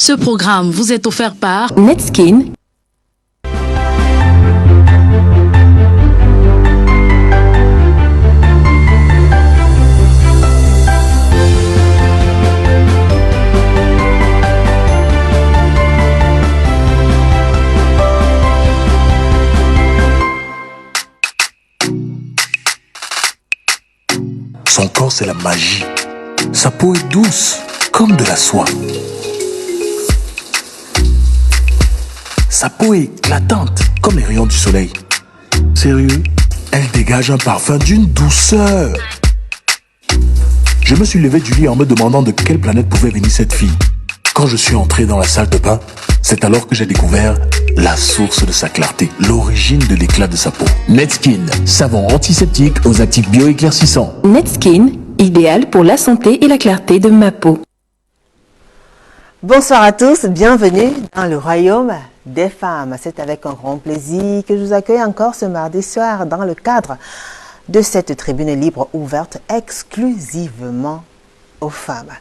Ce programme vous est offert par Netskin. Son corps, c'est la magie. Sa peau est douce, comme de la soie. Sa peau est éclatante, comme les rayons du soleil. Sérieux, elle dégage un parfum d'une douceur. Je me suis levé du lit en me demandant de quelle planète pouvait venir cette fille. Quand je suis entré dans la salle de bain, c'est alors que j'ai découvert la source de sa clarté, l'origine de l'éclat de sa peau. Netskin, savon antiseptique aux actifs bioéclaircissants. Netskin, idéal pour la santé et la clarté de ma peau. Bonsoir à tous, bienvenue dans le royaume des femmes. C'est avec un grand plaisir que je vous accueille encore ce mardi soir dans le cadre de cette tribune libre ouverte exclusivement aux femmes.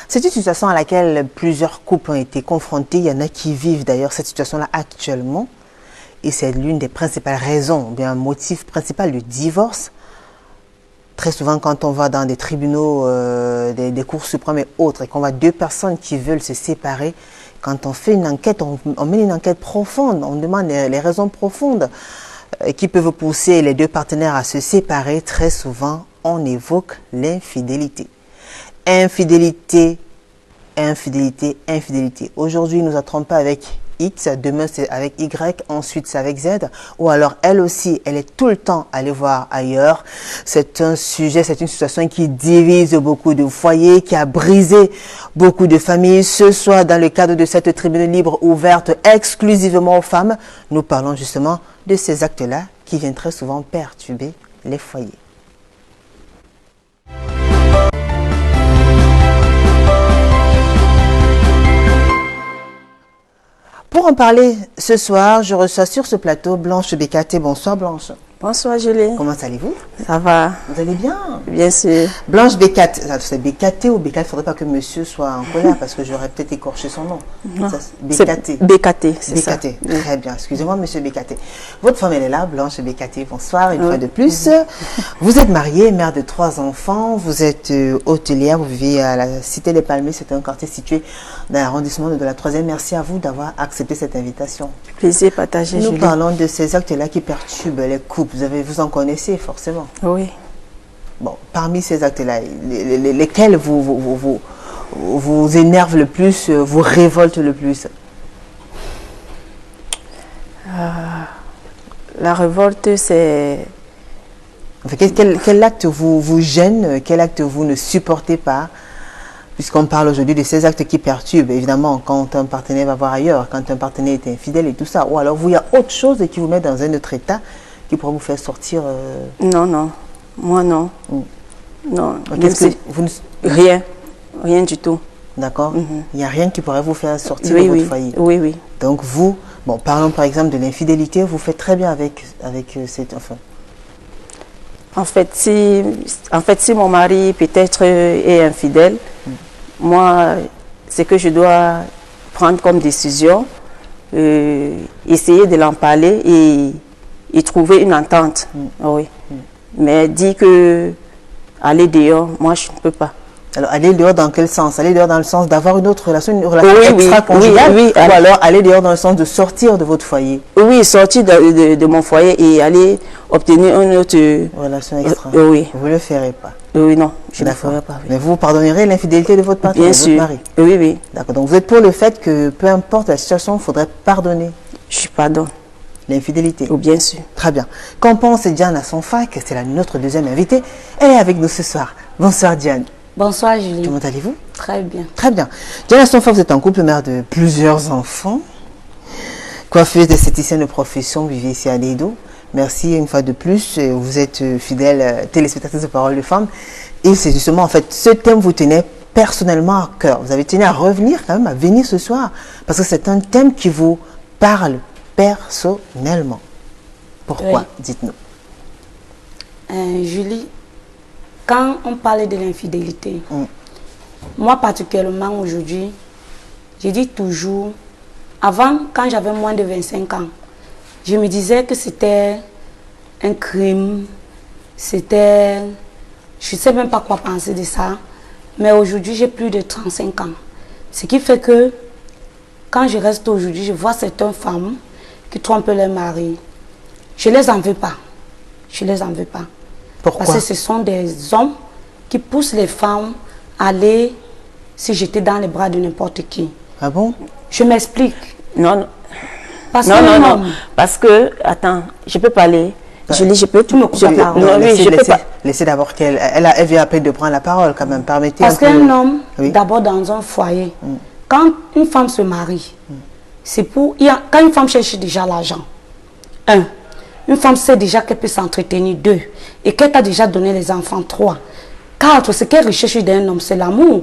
C'est une situation à laquelle plusieurs couples ont été confrontés. Il y en a qui vivent d'ailleurs cette situation-là actuellement. Et c'est l'une des principales raisons, bien un motif principal du divorce. Très souvent, quand on va dans des tribunaux, des cours suprêmes et autres, et qu'on voit deux personnes qui veulent se séparer, quand on fait une enquête, on mène une enquête profonde, on demande les raisons profondes qui peuvent pousser les deux partenaires à se séparer. Très souvent, on évoque l'infidélité. Infidélité, infidélité, infidélité. Aujourd'hui, nous n'entrons pas avec X, demain c'est avec Y, ensuite c'est avec Z, ou alors elle aussi, elle est tout le temps allée voir ailleurs. C'est un sujet, c'est une situation qui divise beaucoup de foyers, qui a brisé beaucoup de familles. Ce soir, dans le cadre de cette tribune libre ouverte exclusivement aux femmes, nous parlons justement de ces actes-là qui viennent très souvent perturber les foyers. Pour en parler ce soir, je reçois sur ce plateau Blanche Bécaté. Bonsoir Blanche. Bonsoir Julie. Comment allez-vous? Ça va. Vous allez bien? Bien sûr. Blanche Bécaté, c'est Bécaté ou Bécaté? Il ne faudrait pas que monsieur soit en colère parce que j'aurais peut-être écorché son nom. Non. Bécaté. Bécaté, c'est ça. Bécaté, très bien. Excusez-moi monsieur Bécaté. Votre femme elle est là, Blanche Bécaté. Bonsoir une fois de plus. Vous êtes mariée, mère de 3 enfants. Vous êtes hôtelière, vous vivez à la Cité des Palmiers. C'est un quartier situé dans l'arrondissement de la 3e. Merci à vous d'avoir accepté cette invitation. Plaisir partagé, Julie. Nous parlons de ces actes-là qui perturbent les couples. Vous en connaissez forcément. Oui. Bon, parmi ces actes-là, lesquels vous énervent le plus, vous révoltent le plus? La révolte, c'est... Enfin, quel acte vous gêne, quel acte vous ne supportez pas? Puisqu'on parle aujourd'hui de ces actes qui perturbent, évidemment, quand un partenaire va voir ailleurs, quand un partenaire est infidèle et tout ça. Ou alors, il y a autre chose qui vous met dans un autre état qui pourrait vous faire sortir... Non, non. Moi, non. Non. Rien. Rien du tout. D'accord. Il n'y a rien qui pourrait vous faire sortir de votre foyer. Oui, oui. Donc vous, bon, parlons par exemple de l'infidélité, vous faites très bien avec cette... Enfin. En fait, si mon mari peut-être est infidèle, moi, ce que je dois prendre comme décision, essayer de l'en parler et trouver une entente. Oui. Mais dit que aller dehors, moi je ne peux pas. Alors aller dehors dans quel sens? Aller dehors dans le sens d'avoir une relation extra-conjugale, oui, ou alors aller dehors dans le sens de sortir de votre foyer? Oui, sortir de mon foyer et aller obtenir une autre relation extra. Oui. Vous ne le ferez pas? Oui, non, je ne le ferai pas. Oui. Mais vous pardonnerez l'infidélité de votre partenaire, de votre mari? Oui, oui. D'accord. Donc vous êtes pour le fait que peu importe la situation, il faudrait pardonner? Je pardonne. L'infidélité? Oui, bien sûr. Très bien. Qu'en pense Diane Asonfac? C'est notre deuxième invitée. Elle est avec nous ce soir. Bonsoir Diane. Bonsoir Julie. Comment allez-vous? Très bien. Très bien. Diane Asonfac, vous êtes en couple, mère de plusieurs enfants. Coiffeuse d'esthéticienne de profession, vous vivez ici à Lédo. Merci une fois de plus. Vous êtes fidèle téléspectatrice de Parole de Femmes. Et c'est justement, en fait, ce thème vous tenait personnellement à cœur. Vous avez tenu à revenir quand même, à venir ce soir. Parce que c'est un thème qui vous parle personnellement. Pourquoi? Oui. Dites-nous. Julie, quand on parle de l'infidélité, moi particulièrement aujourd'hui, Je dis toujours, avant, quand j'avais moins de 25 ans, je me disais que c'était un crime, c'était... Je ne sais même pas quoi penser de ça. Mais aujourd'hui, j'ai plus de 35 ans. Ce qui fait que, quand je reste aujourd'hui, je vois certaines femmes qui trompent leur mari. Je ne les en veux pas. Je ne les en veux pas. Pourquoi? Parce que ce sont des hommes qui poussent les femmes à aller se jeter dans les bras de n'importe qui. Ah bon? Je m'explique. Non, non. Parce Non, que non, non. homme, Parce que, attends, je peux parler. Julie, je peux... Tu me coupes je la peux- parole. Non, oui, je peux pas. Laissez d'abord qu'elle... Elle vient à peine de prendre la parole quand même. Permettez parce un peu... qu'un homme, Oui. d'abord dans un foyer, quand une femme se marie, c'est pour... Quand une femme cherche déjà l'argent, une femme sait déjà qu'elle peut s'entretenir, 2, et qu'elle t'a déjà donné les enfants, 3, 4, ce qu'elle recherche d'un homme, c'est l'amour.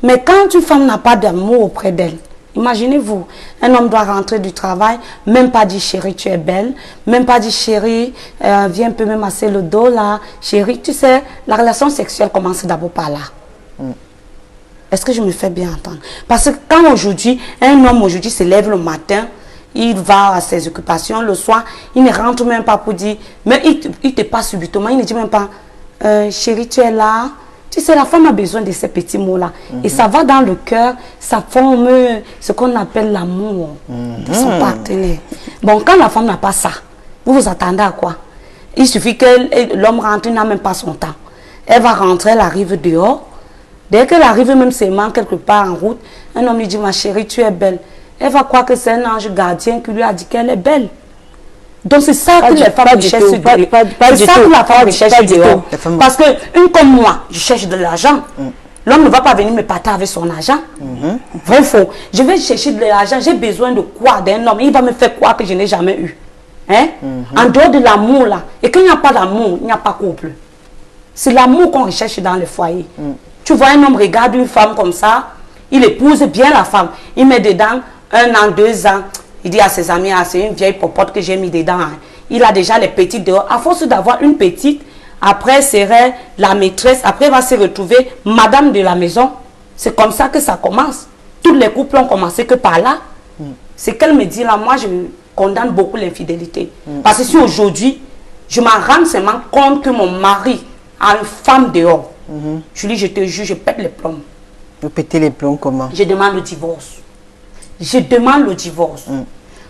Mais quand une femme n'a pas d'amour auprès d'elle, imaginez-vous, un homme doit rentrer du travail, même pas dire chérie, tu es belle, même pas dire chérie, viens un peu me masser le dos là, chérie, tu sais, la relation sexuelle commence d'abord par là. Est-ce que je me fais bien entendre? Parce que quand aujourd'hui, un homme aujourd'hui se lève le matin, il va à ses occupations, le soir, il ne rentre même pas pour dire, mais il te passe subitement, il ne dit même pas, chérie, tu es là. Tu sais, la femme a besoin de ces petits mots-là. Et ça va dans le cœur, ça forme ce qu'on appelle l'amour de son partenaire. Bon, quand la femme n'a pas ça, vous vous attendez à quoi? Il suffit que l'homme rentre, il n'a même pas son temps. Elle va rentrer, elle arrive dehors. Dès qu'elle arrive même seulement quelque part en route, un homme lui dit, ma chérie, tu es belle. Elle va croire que c'est un ange gardien qui lui a dit qu'elle est belle. Donc c'est ça que les femmes recherchent dehors. C'est ça que la femme recherche dehors. Parce que une comme moi, je cherche de l'argent. L'homme ne va pas venir me partager avec son argent. Vrai ou faux? Je vais chercher de l'argent. J'ai besoin de quoi d'un homme? Il va me faire croire que je n'ai jamais eu. Hein? En dehors de l'amour là. Et quand il n'y a pas d'amour, il n'y a pas de couple. C'est l'amour qu'on recherche dans le foyer. Tu vois un homme regarde une femme comme ça, il épouse bien la femme. Il met dedans 1 an, 2 ans. Il dit à ses amis, ah, c'est une vieille popote que j'ai mis dedans. Hein. Il a déjà les petites dehors. À force d'avoir une petite, après serait la maîtresse, après va se retrouver madame de la maison. C'est comme ça que ça commence. Tous les couples ont commencé que par là. C'est qu'elle me dit là, moi je condamne beaucoup l'infidélité. Parce que si aujourd'hui, je m'en rends seulement compte que mon mari a une femme dehors, Julie, je te jure, je pète les plombs. Vous pétez les plombs comment? Je demande le divorce. Je demande le divorce.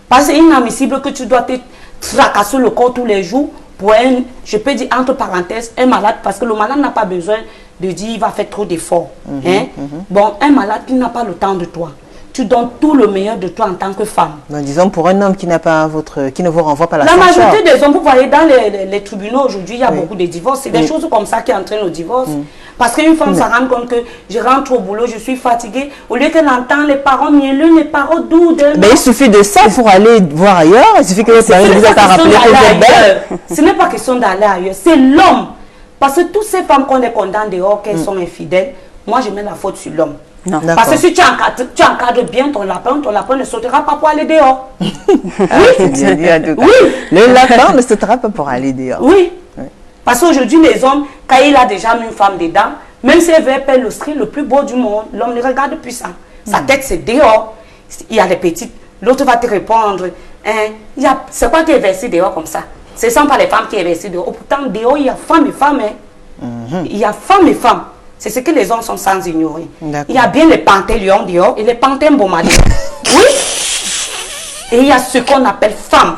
Parce que c'est inadmissible que tu dois te fracasser le corps tous les jours pour un, je peux dire entre parenthèses, un malade, parce que le malade n'a pas besoin de dire il va faire trop d'efforts. Bon, un malade qui n'a pas le temps de toi. Tu donnes tout le meilleur de toi en tant que femme. Ben, disons pour un homme qui n'a pas qui ne vous renvoie pas la La censure. majorité des hommes, vous voyez dans les tribunaux aujourd'hui, il y a beaucoup de divorces. C'est des choses comme ça qui entraînent le divorce. Parce qu'une femme se rend compte que je rentre au boulot, je suis fatiguée. Au lieu qu'elle entend les paroles mielleuses, les paroles doux de... Mais il suffit de ça pour aller voir ailleurs. Il suffit que votre mari vous ait rappelé que vous êtes belle. Ce n'est pas question d'aller ailleurs, c'est l'homme. Parce que toutes ces femmes qu'on les condamne dehors, qu'elles sont infidèles, moi je mets la faute sur l'homme. Parce que si tu encadres bien ton lapin ne sautera pas pour aller dehors. C'est bien dit, en tout cas. Le lapin ne sautera pas pour aller dehors. Oui. Parce qu'aujourd'hui, les hommes, quand il a déjà mis une femme dedans, même si elle veut faire le string le plus beau du monde, l'homme ne regarde plus ça. Sa tête, c'est dehors. Il y a les petites. L'autre va te répondre. Hein, c'est quoi qui est versé dehors comme ça? Ce ne sont pas les femmes qui est versé dehors. Pourtant, dehors, il y a femmes et femmes. Hein. Il y a femmes et femmes. C'est ce que les hommes sont sans ignorer. Il y a bien les panthères lions dehors et les panthères bomadés. Oui. Et il y a ce qu'on appelle femmes.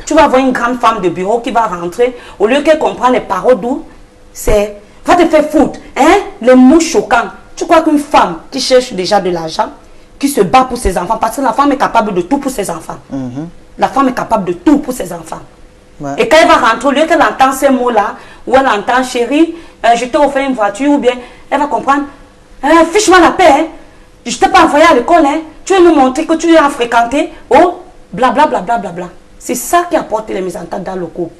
Tu vas voir une grande femme de bureau qui va rentrer, au lieu qu'elle comprenne les paroles douces, c'est va te faire foutre, hein, les mots choquants. Tu crois qu'une femme qui cherche déjà de l'argent, qui se bat pour ses enfants, parce que la femme est capable de tout pour ses enfants. La femme est capable de tout pour ses enfants. Et quand elle va rentrer, au lieu qu'elle entend ces mots-là, ou elle entend chérie, je t'ai offert une voiture, ou bien elle va comprendre, fiche-moi la paix, hein. Je ne t'ai pas envoyé à l'école, hein. Tu veux me montrer que tu as fréquenté, oh, blablabla, bla, bla, bla, bla. C'est ça qui apporte les mésententes dans le couple.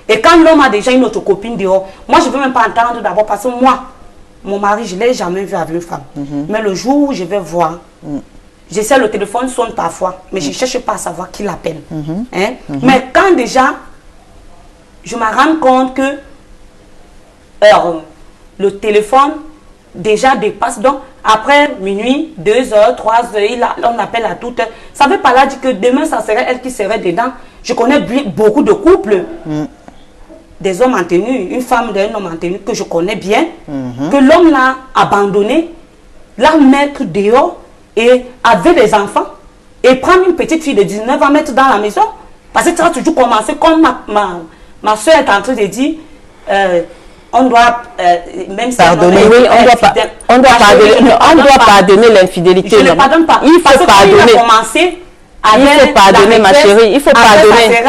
Et quand l'homme a déjà une autre copine dehors, moi je ne veux même pas entendre d'abord parce que moi, mon mari, je ne l'ai jamais vu avec une femme. Mais le jour où je vais voir, j'essaie, le téléphone sonne parfois, mais je ne cherche pas à savoir qui l'appelle. Hein? Mais quand déjà, je me rends compte que le téléphone déjà dépasse, donc Après minuit, 2 heures, 3 heures, on appelle à toute heure. Ça ne veut pas là dire que demain, ça serait elle qui serait dedans. Je connais beaucoup de couples, des hommes en tenue, une femme d'un homme en tenue que je connais bien, que l'homme l'a abandonné, l'a mettre dehors et avait des enfants. Et prendre une petite fille de 19 ans, mettre dans la maison. Parce que ça a toujours commencé comme ma soeur est en train de dire, on doit, même si pardonner, oui, on doit pardonner l'infidélité. Je ne pardonne pas. Il faut pardonner. Il a commencé il faut pardonner, ma chérie. Il faut pardonner.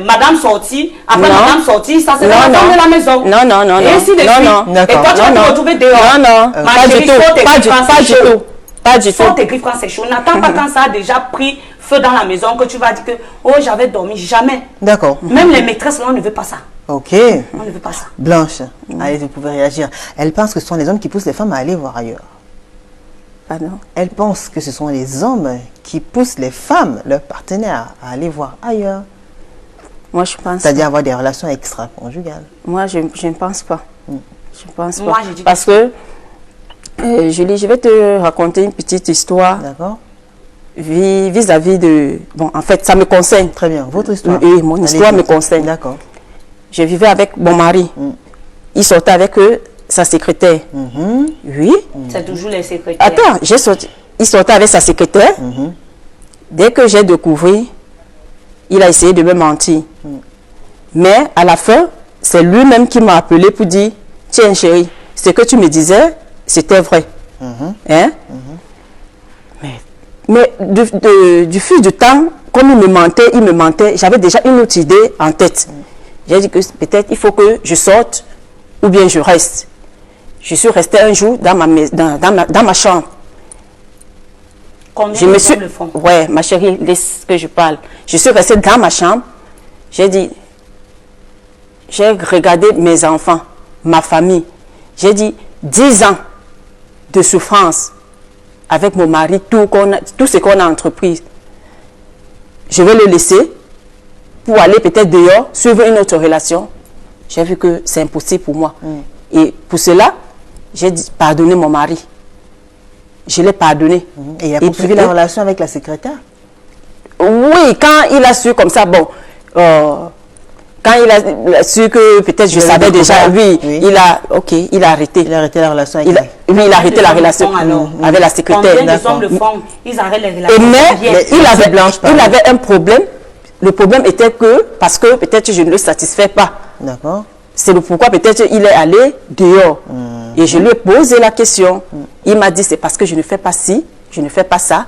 Madame sortie, après madame sortie, ça c'est la femme de la maison. Non. Et ainsi de suite. Et toi, tu vas te retrouver dehors. Non, pas du tout. Pas du tout. Sors tes griffes quand c'est chaud. N'attends pas quand ça a déjà pris feu dans la maison que tu vas dire que, oh, j'avais dormi. Jamais. D'accord. Même les maîtresses, là, on ne veut pas ça. Ok. On ne veut pas ça. Blanche, allez, vous pouvez réagir. Elle pense que ce sont les hommes qui poussent les femmes à aller voir ailleurs. Pardon? Elle pense que ce sont les hommes qui poussent les femmes, leurs partenaires, à aller voir ailleurs. Moi, je pense. C'est-à-dire avoir des relations extra-conjugales. Moi, je ne pense pas. Je ne pense Moi, pas. je dis Parce que, Julie, je vais te raconter une petite histoire. D'accord. Vis-à-vis de... Bon, en fait, ça me concerne. Très bien. Votre histoire. Oui, mon histoire me concerne. D'accord. Je vivais avec mon mari. Il sortait avec sa secrétaire. Oui. C'est toujours les secrétaires. Attends, il sortait avec sa secrétaire. Dès que j'ai découvert, il a essayé de me mentir. Mais à la fin, c'est lui-même qui m'a appelé pour dire, tiens chérie, ce que tu me disais, c'était vrai. Hein? Mais du fil du temps, comme il me mentait, j'avais déjà une autre idée en tête. J'ai dit que peut-être il faut que je sorte ou bien je reste. Je suis restée un jour dans ma chambre. Combien Je me de suis... femmes le font? Ouais, ma chérie, laisse que je parle. Je suis restée dans ma chambre. J'ai dit, j'ai regardé mes enfants, ma famille. J'ai dit, 10 ans de souffrance avec mon mari, tout ce qu'on a entrepris. Je vais le laisser pour aller peut-être dehors, suivre une autre relation. J'ai vu que c'est impossible pour moi. Et pour cela, j'ai dit, pardonner mon mari. Je l'ai pardonné. Et il a poursuivi la relation avec la secrétaire? Oui, quand il a su comme ça, bon, quand il a su que peut-être je savais déjà, oui, il a arrêté. Il a arrêté la relation avec elle. Oui, il a arrêté la relation avec la secrétaire. Combien de hommes le font? Ils arrêtent les relations. Mais il avait un problème. Le problème était que, parce que peut-être je ne le satisfais pas. D'accord. C'est le pourquoi peut-être il est allé dehors. Et je lui ai posé la question. Il m'a dit, c'est parce que je ne fais pas ci, je ne fais pas ça.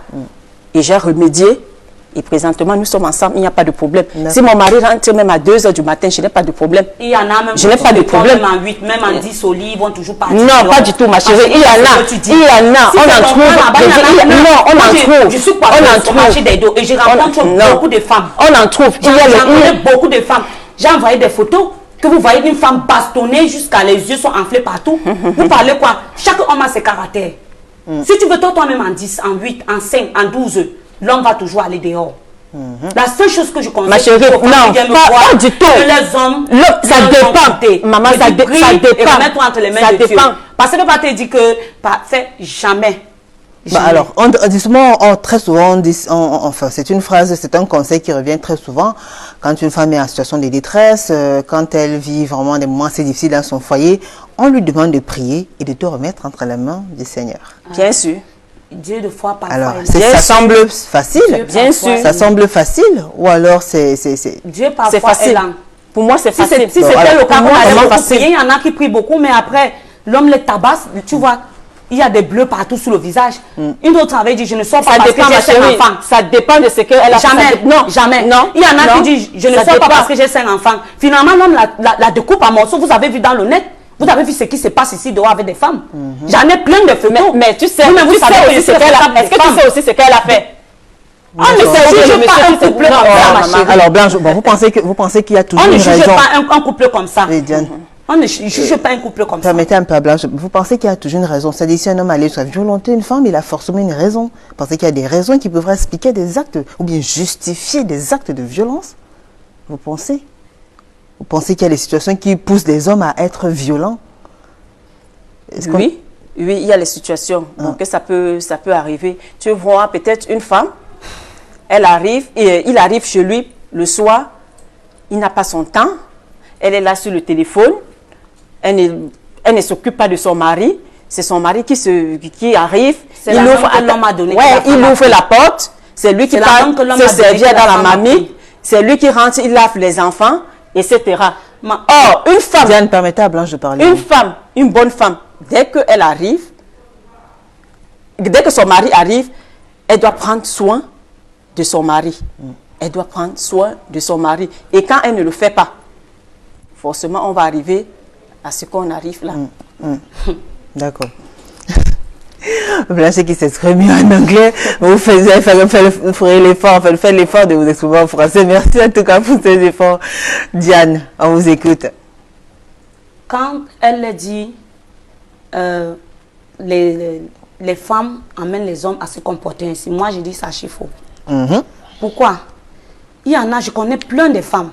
Et j'ai remédié. Et présentement, nous sommes ensemble, il n'y a pas de problème. Si mon mari rentre même à 2 h du matin, je n'ai pas de problème. Il y en a même je n'ai pas de problème. Même en 8, même en 10 au lit, ils vont toujours partir. Non, pas du tout, ma chérie. Il y en a. Il y en a. On en trouve. Non, on en trouve. Je suis coiffeuse au marché des dos et je rencontre beaucoup de femmes. On en trouve. J'en connais beaucoup de femmes. J'ai envoyé des photos que vous voyez une femme bastonnée jusqu'à les yeux sont enflés partout. Vous parlez quoi? Chaque homme a ses caractères. Si tu veux toi-même en 10, en 8, en 5, en 12, l'homme va toujours aller dehors. La seule chose que je conseille, ma chérie, non, pas du tout. Que les hommes, ça dépend. Maman, ça dépend. Remettre entre les mains de Dieu. Parce que ne va te dire que, fait jamais. Bah alors, justement, très souvent, enfin, c'est une phrase, c'est un conseil qui revient très souvent. Quand une femme est en situation de détresse, quand elle vit vraiment des moments assez difficiles dans son foyer, on lui demande de prier et de te remettre entre les mains du Seigneur. Bien sûr. Dieu de foi parfois. Alors, ça semble facile. Bien sûr. Ça semble facile ou alors c'est Dieu parfois facile. Pour moi, c'est facile. Si c'était le cas, on allait beaucoup prier. Il y en a qui prient beaucoup, mais après, l'homme les tabasse, tu vois. Il y a des bleus partout sur le visage. Une autre avait dit, je ne sors pas parce que j'ai 5 enfants. Ça dépend de ce qu'elle a fait. Jamais. Non, jamais. Non. Il y en a qui disent, je ne sors pas parce que j'ai 5 enfants. Finalement, l'homme la découpe en morceaux. Vous avez vu dans le net. Vous avez vu ce qui se passe ici dehors avec des femmes. J'en ai plein de photos. Mais tu sais, est-ce que tu sais aussi ce qu'elle a fait? On ne juge pas un couple comme ça, ma chérie. Alors, Blanche, bon, vous pensez qu'il y a toujours une raison? On ne juge pas un couple comme ça. Oui, Diane. On ne juge pas un couple comme ça. Permettez un peu à Blanche, vous pensez qu'il y a toujours une raison? C'est-à-dire, si un homme allait sur violenter une femme, il a forcément une raison. Vous pensez qu'il y a des raisons qui peuvent expliquer des actes, ou bien justifier des actes de violence? Vous pensez? Vous pensez qu'il y a des situations qui poussent les hommes à être violents? Oui. Oui, il y a les situations donc ça peut arriver. Tu vois peut-être une femme, elle arrive et il arrive chez lui le soir, il n'a pas son temps, elle est là sur le téléphone, elle ne s'occupe pas de son mari, c'est son mari qui arrive, il ouvre l'homme a donné. Ouais, il ouvre la porte, c'est lui qui parle, c'est servir dans la mamie, c'est lui qui rentre, il lave les enfants, etc. Or, une femme, Diane, permettez à Blanche de parler. une femme, une bonne femme, dès qu'elle arrive, dès que son mari arrive, elle doit prendre soin de son mari. Elle doit prendre soin de son mari. Et quand elle ne le fait pas, forcément, on va arriver à ce qu'on arrive là. D'accord. Blanche qui s'exprime mieux en anglais, vous ferez l'effort, faites l'effort de vous exprimer en français. Merci en tout cas pour ces efforts. Diane, on vous écoute. Quand elle dit les femmes amènent les hommes à se comporter ainsi, moi je dis ça c'est faux. Pourquoi? Il y en a, je connais plein de femmes.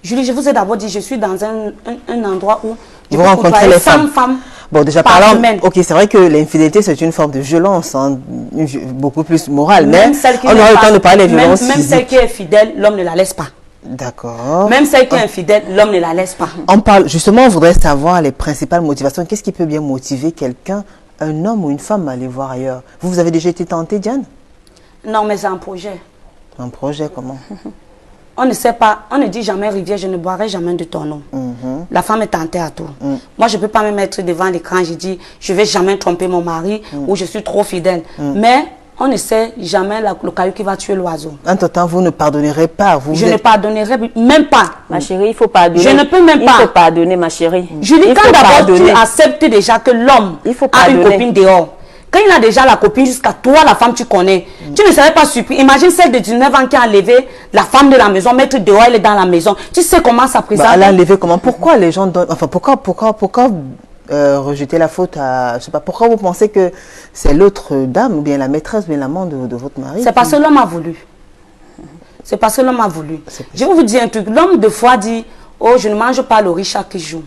Julie, je vous ai d'abord dit, je suis dans un endroit où vous rencontrez les femmes. Bon, déjà parlant, ok, c'est vrai que l'infidélité c'est une forme de violence, hein, beaucoup plus morale, mais on aura le temps de parler de violence même celle qui est fidèle, l'homme ne la laisse pas. D'accord. Même celle qui est infidèle, l'homme ne la laisse pas. On parle, justement, on voudrait savoir les principales motivations. Qu'est-ce qui peut bien motiver quelqu'un, un homme ou une femme à aller voir ailleurs? Vous avez déjà été tentée, Diane? Non, mais c'est un projet. Un projet, comment? On ne sait pas, on ne dit jamais rivière, je ne boirai jamais de ton eau. La femme est tentée à tout. Moi, je ne peux pas me mettre devant l'écran, je dis, je ne vais jamais tromper mon mari ou je suis trop fidèle. Mais on ne sait jamais le caillou qui va tuer l'oiseau. Entre-temps, vous ne pardonnerez pas. Je ne pardonnerai même pas. Ma chérie, il faut pardonner. Je ne peux même pas. Il faut pardonner, ma chérie. Julie, quand d'abord tu acceptes déjà que l'homme a une copine dehors, quand il a déjà la copine jusqu'à toi, la femme, tu connais. Tu ne serais pas surpris. Imagine celle de 19 ans qui a enlevé la femme de la maison, mettre dehors, elle est dans la maison. Tu sais comment ça présente? Elle a enlevé comment? Pourquoi les gens donnent... Enfin, pourquoi rejeter la faute à... Je sais pas, pourquoi vous pensez que c'est l'autre dame, ou bien la maîtresse, ou bien l'amant de votre mari? C'est parce que l'homme a voulu. C'est parce que l'homme a voulu. Je vais vous dire un truc. L'homme, de fois, dit, oh, je ne mange pas le riz chaque jour.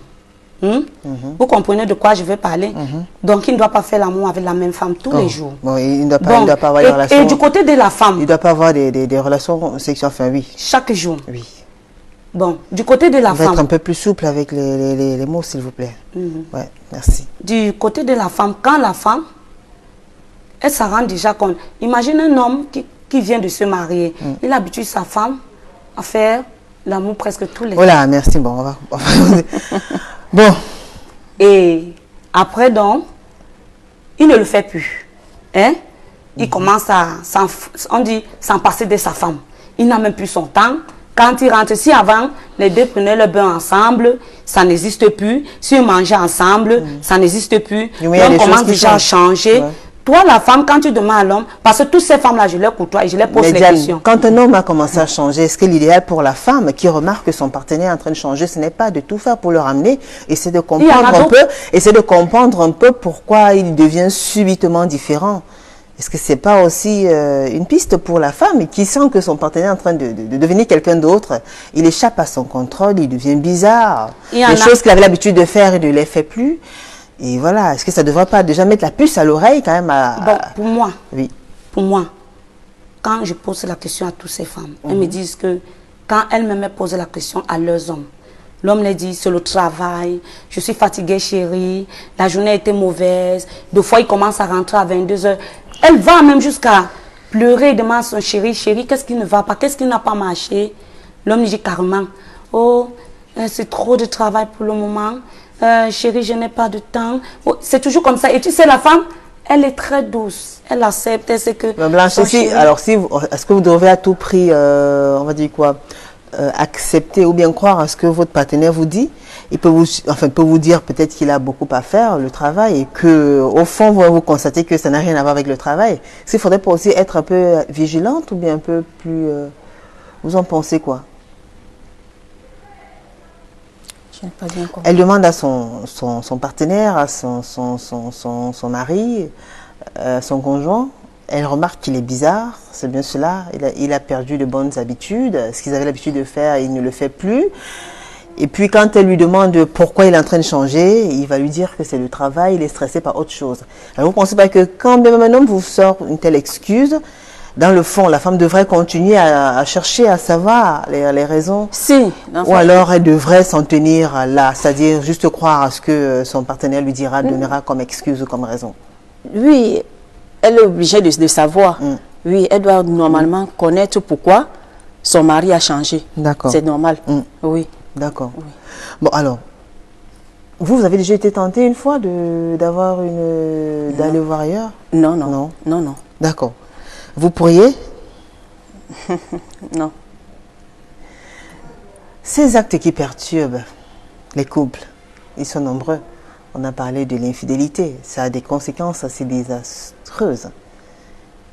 Vous comprenez de quoi je vais parler? Donc, il ne doit pas faire l'amour avec la même femme tous les jours. Bon, il ne doit pas avoir des relations... Et du côté de la femme... Il ne doit pas avoir des relations sexuelles, enfin, oui. Chaque jour. Oui. Bon, du côté de la femme... Vous être un peu plus souple avec les mots, s'il vous plaît. Ouais, merci. Du côté de la femme, quand la femme, elle s'en rend déjà compte. Imagine un homme qui vient de se marier. Il habitue sa femme à faire l'amour presque tous les jours. Voilà, merci. Bon, on va... Bon. Et après, donc, il ne le fait plus. Hein? Il commence à, s'en passer de sa femme. Il n'a même plus son temps. Quand il rentre, si avant, les deux prenaient le bain ensemble, ça n'existe plus. Si ils mangeaient ensemble, ça n'existe plus. On commence déjà à changer. Ouais. Toi, la femme, quand tu demandes à l'homme, parce que toutes ces femmes-là, je les côtoie et je les pose les questions. Quand un homme a commencé à changer, est-ce que l'idéal pour la femme qui remarque que son partenaire est en train de changer, ce n'est pas de tout faire pour le ramener, et c'est de comprendre un peu pourquoi il devient subitement différent? Est-ce que c'est pas aussi une piste pour la femme qui sent que son partenaire est en train de devenir quelqu'un d'autre? Il échappe à son contrôle, il devient bizarre. Les choses qu'il avait l'habitude de faire, il ne les fait plus. Et voilà, est-ce que ça ne devrait pas déjà mettre la puce à l'oreille quand même Bon, pour moi, oui. Pour moi, quand je pose la question à toutes ces femmes, elles me disent que quand elles me posent la question à leurs hommes, l'homme les dit, c'est le travail, je suis fatiguée chérie, la journée était mauvaise, deux fois il commence à rentrer à 22 h. Elle va même jusqu'à pleurer et demander à son chéri, chérie, qu'est-ce qui ne va pas, qu'est-ce qui n'a pas marché? L'homme dit carrément, oh, c'est trop de travail pour le moment, chérie, je n'ai pas de temps. Oh, c'est toujours comme ça. Et tu sais, la femme, elle est très douce, elle accepte, elle sait que... Blanche, est-ce que vous devez à tout prix, on va dire quoi, accepter ou bien croire à ce que votre partenaire vous dit? Il peut vous dire peut-être qu'il a beaucoup à faire, le travail, et que au fond, vous constatez que ça n'a rien à voir avec le travail. Est-ce qu'il ne faudrait pas aussi être un peu vigilante ou bien un peu plus... vous en pensez quoi? Je n'ai pas bien compris. Elle demande à son partenaire, à son mari, son conjoint. Elle remarque qu'il est bizarre, c'est bien cela. Il a perdu de bonnes habitudes. Ce qu'ils avaient l'habitude de faire, il ne le fait plus. Et puis quand elle lui demande pourquoi il est en train de changer, il va lui dire que c'est le travail, il est stressé par autre chose. Alors vous ne pensez pas que quand même un homme vous sort une telle excuse, dans le fond, la femme devrait continuer à chercher à savoir les raisons? Si. Ou alors elle devrait s'en tenir là, c'est-à-dire juste croire à ce que son partenaire lui dira, donnera comme excuse ou comme raison? Oui, elle est obligée de savoir. Oui, elle doit normalement connaître pourquoi son mari a changé. D'accord. C'est normal. Oui. D'accord. Oui. Bon, alors, vous avez déjà été tenté une fois d'aller voir ailleurs? Non, non. Non, non, non. D'accord. Vous pourriez? Non. Ces actes qui perturbent les couples, ils sont nombreux. On a parlé de l'infidélité. Ça a des conséquences assez désastreuses.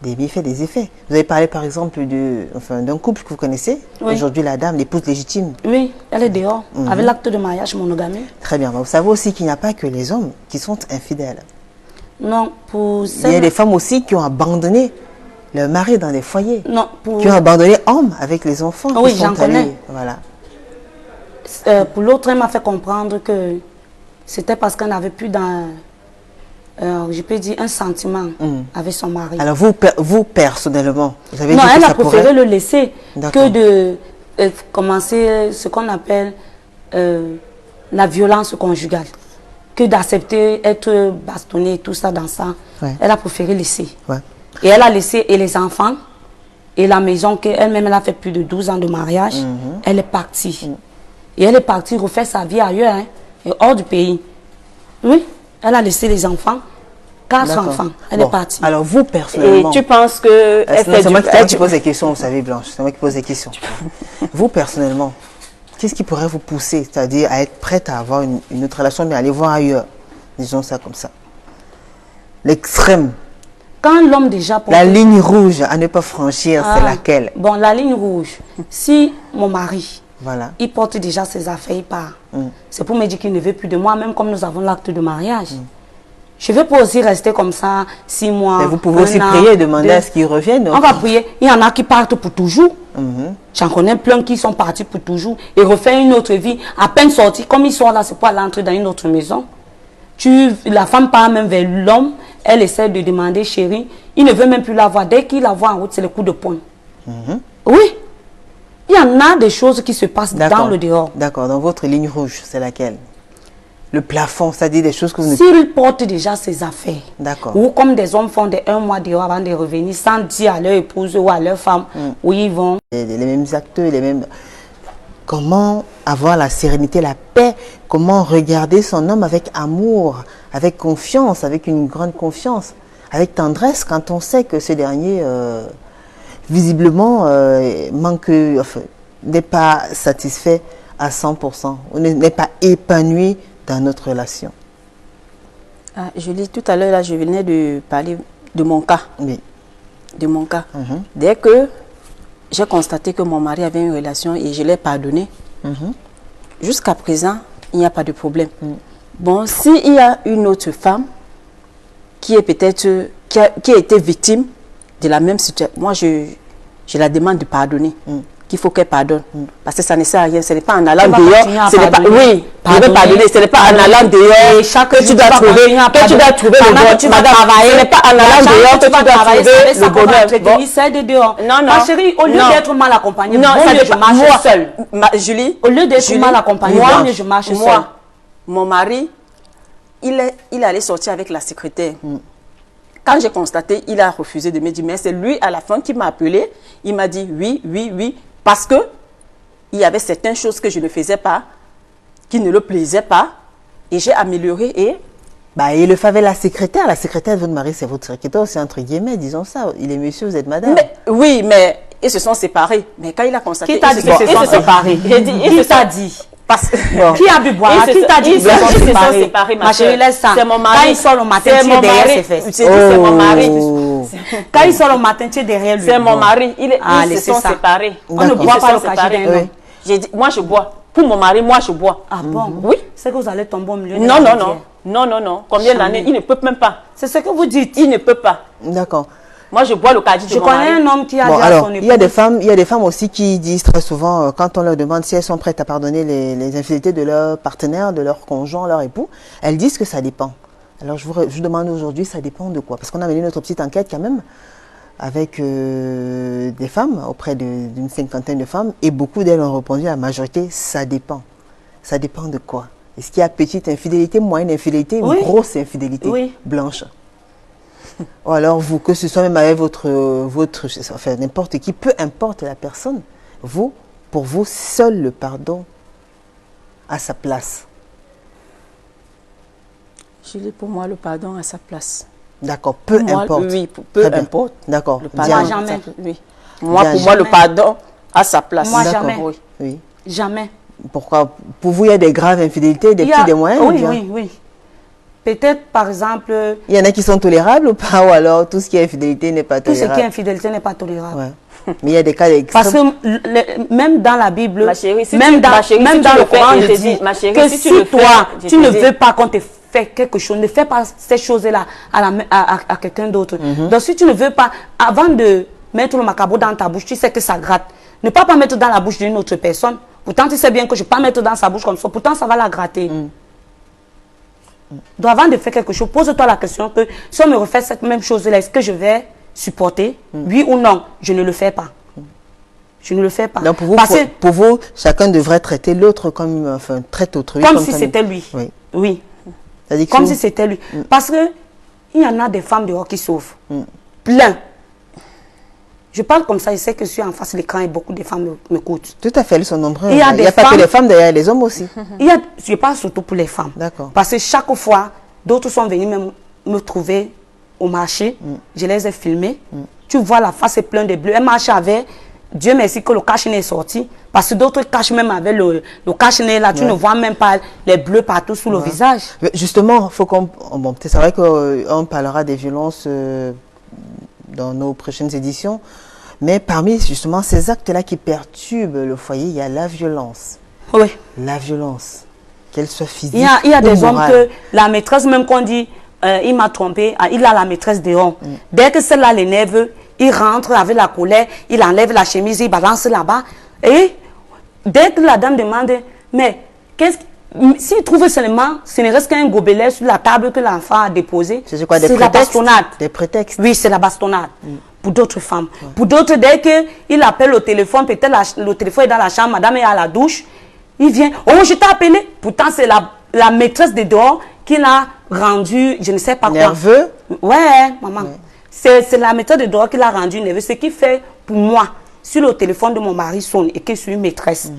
Des bienfaits, des effets. Vous avez parlé par exemple d'un couple que vous connaissez. Oui. Aujourd'hui, la dame, l'épouse légitime. Oui, elle est dehors, avec l'acte de mariage monogamie. Très bien. Vous savez aussi qu'il n'y a pas que les hommes qui sont infidèles. Non, pour Il y a des femmes aussi qui ont abandonné leur mari dans des foyers. Non, pour... Qui ont abandonné hommes avec les enfants. Oui, j'en connais. Voilà. Pour l'autre, elle m'a fait comprendre que c'était parce qu'elle n'avait plus je peux dire un sentiment avec son mari. Alors vous personnellement, vous avez non, dit que elle a ça préféré pourrait... le laisser que de commencer ce qu'on appelle la violence conjugale, que d'accepter être bastonnée et tout ça dans ça. Ouais. Elle a préféré laisser. Ouais. Et elle a laissé et les enfants et la maison qu'elle-même elle a fait plus de 12 ans de mariage. Elle est partie. Et elle est partie refaire sa vie ailleurs, hein, et hors du pays. Oui, elle a laissé les enfants, 4 enfants. Elle est partie. Alors vous personnellement... Et tu penses que... C'est moi qui pose des questions, vous savez, Blanche. C'est moi qui pose des questions. Vous personnellement, qu'est-ce qui pourrait vous pousser, c'est-à-dire à être prête à avoir une autre relation, mais à aller voir ailleurs? Disons ça comme ça. L'extrême. Quand l'homme déjà... La ligne rouge à ne pas franchir, c'est laquelle? Bon, la ligne rouge. Si mon mari, voilà, il porte déjà ses affaires, il part. C'est pour me dire qu'il ne veut plus de moi, même comme nous avons l'acte de mariage. Je ne veux pas aussi rester comme ça 6 mois. Mais vous pouvez aussi prier et demander à ce qu'ils reviennent. On va prier. Il y en a qui partent pour toujours. J'en connais plein qui sont partis pour toujours et refaire une autre vie. À peine sortis, comme ils sont là, c'est pour aller entrer dans une autre maison. La femme part même vers l'homme, elle essaie de demander chérie. Il ne veut même plus la voir. Dès qu'il la voit en route, c'est le coup de poing. Oui. Il y en a des choses qui se passent dans le dehors. D'accord. Dans votre ligne rouge, c'est laquelle? Le plafond, c'est-à-dire des choses que vous ne... S'ils portent déjà ses affaires, d'accord, ou comme des hommes font des 1 mois dehors avant de revenir, sans dire à leur épouse ou à leur femme où ils vont. Les mêmes acteurs, les mêmes... Comment avoir la sérénité, la paix? Comment regarder son homme avec amour, avec confiance, avec une grande confiance, avec tendresse, quand on sait que ce dernier, visiblement, n'est pas satisfait à 100%, ou n'est pas épanoui dans notre relation? Je dis tout à l'heure, là, je venais de parler de mon cas. Oui. De mon cas. Dès que j'ai constaté que mon mari avait une relation et je l'ai pardonné, jusqu'à présent, il n'y a pas de problème. Bon, s'il y a une autre femme qui est peut-être, qui a été victime de la même situation, moi, je la demande de pardonner. Qu'il faut qu'elle pardonne. Parce que ça ne sert à rien. Ce n'est pas en allant dehors. Ce n'est pas, oui, je vais pardonner. Ce n'est pas en allant dehors que tu dois trouver le bonheur. Madame, ce n'est pas en allant dehors que tu dois trouver le bonheur. Non, non. Ma chérie, au lieu d'être mal accompagnée, non, bon mieux je marche seule. Julie, au lieu d'être mal accompagnée, bon mieux je marche seule. Moi, mon mari, il allait sortir avec la secrétaire. Quand j'ai constaté, il a refusé de me dire, mais c'est lui à la fin qui m'a appelé. Il m'a dit oui, oui, oui. Parce que il y avait certaines choses que je ne faisais pas, qui ne le plaisaient pas. Et j'ai amélioré et... il le fait avec la secrétaire. La secrétaire de votre mari, c'est votre secrétaire aussi, entre guillemets, disons ça. Il est monsieur, vous êtes madame. Mais, oui, mais ils se sont séparés. Mais quand il a constaté... Qui t'a dit qu'ils se sont séparés? Qui t'a dit? Qui a bu boire? Qui t'a dit qu'ils se sont séparés? Ma chérie, laisse ça. C'est mon mari. Quand il sort le matin, tu es derrière ses fesses. C'est mon mari. Quand il sort le matin, tu es derrière lui. C'est mon mari. Ils se sont séparés. On ne boit pas le cachet d'un homme. J'ai dit, moi je bois. Pour mon mari, moi je bois. Ah bon? Oui. C'est que vous allez tomber au milieu de non, non, non. Non, non, non. Combien d'années? Il ne peut même pas. C'est ce que vous dites. Il ne peut pas. D'accord. Moi, je bois le caddie de Je mon connais mari. un homme qui a Bon, dit à alors, son il y a des épouse... femmes aussi qui disent très souvent, quand on leur demande si elles sont prêtes à pardonner les infidélités de leur partenaire, de leur conjoint, leur époux, elles disent que ça dépend. Alors, je vous demande aujourd'hui, ça dépend de quoi? Parce qu'on a mené notre petite enquête quand même avec des femmes, auprès d'une 50aine de femmes, et beaucoup d'elles ont répondu, la majorité, ça dépend. Ça dépend de quoi? Est-ce qu'il y a petite infidélité, moyenne infidélité, ou Oui. grosse infidélité Oui. blanche? Ou alors vous, que ce soit même avec enfin n'importe qui, peu importe la personne, vous, pour vous, seul le pardon a sa place. Julie, pour moi, le pardon a sa place. D'accord, peu Moi, importe. oui, peu Très bien. importe. D'accord. Le pardon, Diane. Moi, jamais. Oui. Moi, Diane. pour moi, le Jamais. pardon a sa place. Moi, D'accord. jamais. Oui. Oui. Jamais. Pourquoi? Pour vous, il y a des graves infidélités, des Il y a- petits, des moyennes? ou Oui, bien oui, oui. Peut-être, par exemple, Il y en a qui sont tolérables ou pas? Ou alors tout ce qui est infidélité n'est pas tout ce tolérable? qui est infidélité n'est pas tolérable. Ouais. Mais il y a des cas Parce d'extrême. que même dans la Bible, Ma chérie, si même tu- dans, ma chérie, même si dans tu le le fais, Coran, je il te dit dis, ma chérie, que si si tu le fais, toi, je tu te ne dis. veux pas qu'on te fait quelque chose, ne fais pas ces choses-là à quelqu'un d'autre. Donc si tu ne veux pas, avant de mettre le macabo dans ta bouche, tu sais que ça gratte. Ne pas mettre dans la bouche d'une autre personne. Pourtant, tu sais bien que je ne vais pas mettre dans sa bouche comme ça. Pourtant, ça va la gratter. Donc avant de faire quelque chose, pose-toi la question que si on me refait cette même chose-là, est-ce que je vais supporter? Oui ou non? Je ne le fais pas. Je ne le fais pas. Donc pour vous, Parce que- pour vous, chacun devrait traiter l'autre comme, enfin, traite autrui. comme si c'était lui. Oui. Oui. C'est-à-dire que Comme si si c'était lui. Parce que il y en a des femmes dehors qui souffrent. Plein. Je parle comme ça, je sais que je suis en face de l'écran et beaucoup de femmes m'écoutent. Tout à fait, elles sont nombreuses. Il y a Il n'y a des pas que femmes- les femmes, d'ailleurs, les hommes aussi. Je parle surtout pour les femmes. D'accord. Parce que chaque fois, d'autres sont venus me trouver au marché. Je les ai filmés. Tu vois, la face est pleine de bleus. Elle marche avec. Dieu merci que le cache-nez est sorti. Parce que d'autres cachent même avec le cache-nez là. Tu ne vois même pas les bleus partout sous le visage. Mais justement, faut qu'on. Bon, c'est vrai qu'on parlera des violences dans nos prochaines éditions. Mais parmi justement ces actes-là qui perturbent le foyer, il y a la violence. Oui. La violence, qu'elle soit physique. Il y a ou des hommes morale. que la maîtresse, même qu'on dit, il m'a trompé, il a la maîtresse dehors. Dès que celle-là l'énerve, il rentre avec la colère, il enlève la chemise, il balance là-bas. Et dès que la dame demande, mais s'il trouve seulement, ce ne reste qu'un gobelet sur la table que l'enfant a déposé, C'est quoi, des la prétextes? bastonnade. Des prétextes. Oui, c'est la bastonnade. Pour d'autres femmes. Pour d'autres, dès qu'il appelle au téléphone, peut-être le téléphone est dans la chambre, madame est à la douche, il vient, oh, je t'ai appelé. Pourtant, c'est la maîtresse de dehors qui l'a rendu, je ne sais pas quoi. Nerveux? Ouais, maman. C'est la maîtresse de dehors qui l'a rendu nerveux. Ce qui fait, pour moi, si le téléphone de mon mari sonne et que je suis une maîtresse,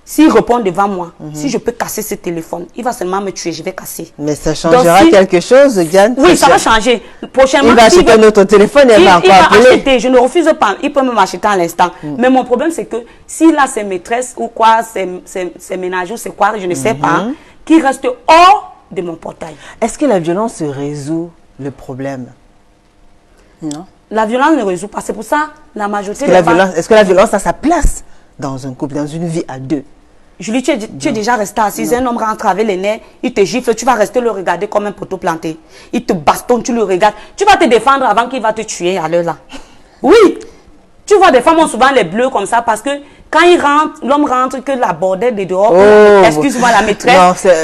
s'il répond devant moi, si je peux casser ce téléphone, il va seulement me tuer, je vais casser. Mais ça changera Donc, si- quelque chose, Diane? Oui, ça va changer. Prochainement, Il va s'il acheter veut- notre téléphone et elle il va encore appeler. acheter, je ne refuse pas. Il peut me m'acheter à l'instant. Mais mon problème, c'est que s'il a ses maîtresses ou quoi, ses ménagers ou c'est quoi, je ne sais pas, qui reste hors de mon portail. Est-ce que la violence résout le problème? Non. La violence ne résout pas. C'est pour ça la majorité Est-ce que la violence a sa place dans un couple, dans une vie à deux? Julie, tu es déjà resté assise. Un homme rentre avec les nerfs, il te gifle, tu vas rester le regarder comme un poteau planté. Il te bastonne, tu le regardes. Tu vas te défendre avant qu'il va te tuer à l'heure là. Oui. Tu vois, des femmes ont souvent les bleus comme ça parce que quand il rentre, l'homme rentre que la bordelle de dehors. Oh, excuse-moi, non,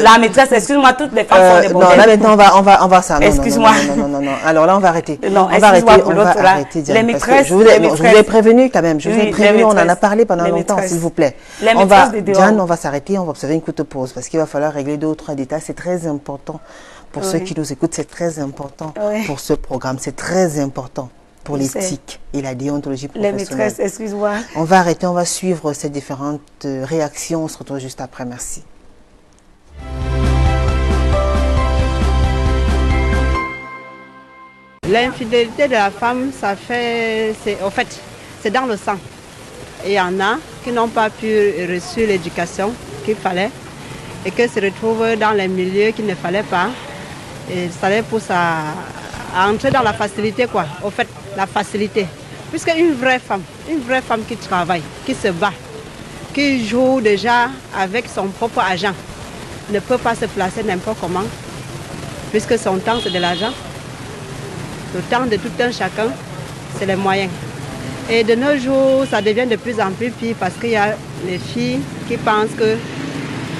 la maîtresse, excuse-moi, toutes les femmes sont des Non, bordels. là maintenant on va ça. Non, Excuse-moi. Non. Alors là on va arrêter. Non, on va excuse-moi arrêter, pour on va l'autre, là. arrêter. Diane, Les parce que maîtresses, je vous les ai maîtresses. prévenu quand même. Je vous Oui, ai prévenu. les On en a maîtresses. parlé pendant Les longtemps, maîtresses. s'il vous plaît. Les On va, maîtresses de dehors. Diane, on va s'arrêter. On va observer une courte pause parce qu'il va falloir régler 2 ou 3 détails. C'est très important pour ceux qui nous écoutent. C'est très important Oui. pour ce programme. C'est très important pour Je sais. l'éthique et la déontologie Les professionnelle. maîtresses, excuse-moi. On va arrêter, on va suivre ces différentes réactions. On se retrouve juste après. Merci. L'infidélité de la femme, c'est dans le sang. Et il y en a qui n'ont pas pu recevoir l'éducation qu'il fallait et qui se retrouvent dans les milieux qu'il ne fallait pas. Et ça les pousse à entrer dans la facilité, quoi. Au fait, la facilité. Puisque une vraie femme qui travaille, qui se bat, qui joue déjà avec son propre agent, ne peut pas se placer n'importe comment, puisque son temps c'est de l'argent. Le temps de tout un chacun, c'est les moyens. Et de nos jours, ça devient de plus en plus pire parce qu'il y a les filles qui pensent que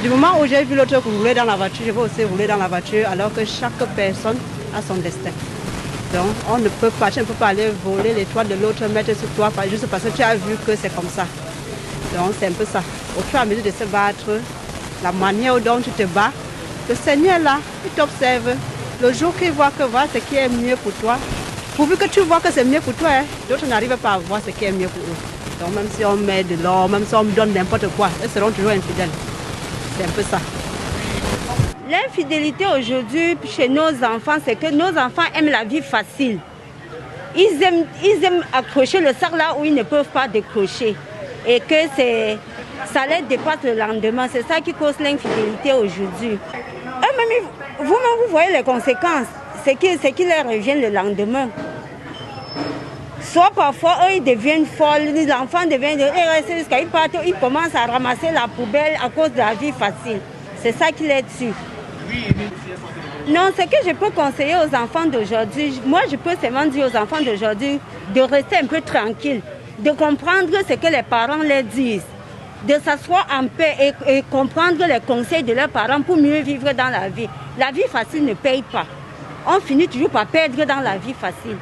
du moment où j'ai vu l'autre rouler dans la voiture, je vais aussi rouler dans la voiture alors que chaque personne a son destin. Donc on ne peut pas, tu ne peux pas aller voler les toits de l'autre, mettre sur toi juste parce que tu as vu que c'est comme ça. Donc c'est un peu ça. Au fur et à mesure de se battre, la manière dont tu te bats, le Seigneur là, il t'observe. Le jour qu'il voit que voilà ce qui est mieux pour toi, pourvu que tu vois que c'est mieux pour toi, hein, d'autres n'arrivent pas à voir ce qui est mieux pour eux. Donc même si on met de l'or, même si on me donne n'importe quoi, elles seront toujours infidèles. C'est un peu ça. L'infidélité aujourd'hui chez nos enfants, c'est que nos enfants aiment la vie facile. Ils aiment accrocher le sac là où ils ne peuvent pas décrocher. Et que ça les dépasse le lendemain. C'est ça qui cause l'infidélité aujourd'hui. Eux-mêmes, vous-même, vous voyez les conséquences. C'est qu'ils leur reviennent le lendemain. Soit parfois, eux, ils deviennent folles, les enfants deviennent... Ils partent, ils commencent à ramasser la poubelle à cause de la vie facile. C'est ça qui les tue. Non, ce que je peux conseiller aux enfants d'aujourd'hui, moi, je peux seulement dire aux enfants d'aujourd'hui de rester un peu tranquilles, de comprendre ce que les parents leur disent, de s'asseoir en paix et comprendre les conseils de leurs parents pour mieux vivre dans la vie. La vie facile ne paye pas. On finit toujours par perdre dans la vie facile.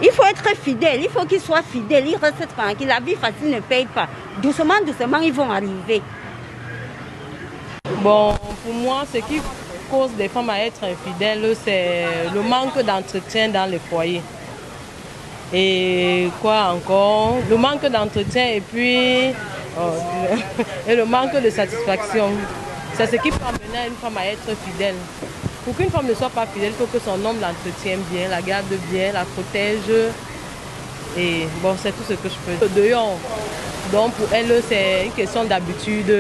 Il faut être fidèle, il faut qu'ils soient fidèles, ils restent tranquilles. La vie facile ne paye pas. Doucement, doucement, ils vont arriver. Bon, pour moi, ce qui cause des femmes à être infidèles, c'est le manque d'entretien dans les foyers. Et quoi encore? Le manque d'entretien et puis et le manque de satisfaction. C'est ce qui peut amener une femme à être fidèle. Pour qu'une femme ne soit pas fidèle, il faut que son homme l'entretienne bien, la garde bien, la protège. Et bon, c'est tout ce que je peux dire. Dehors. Donc pour elle, c'est une question d'habitude.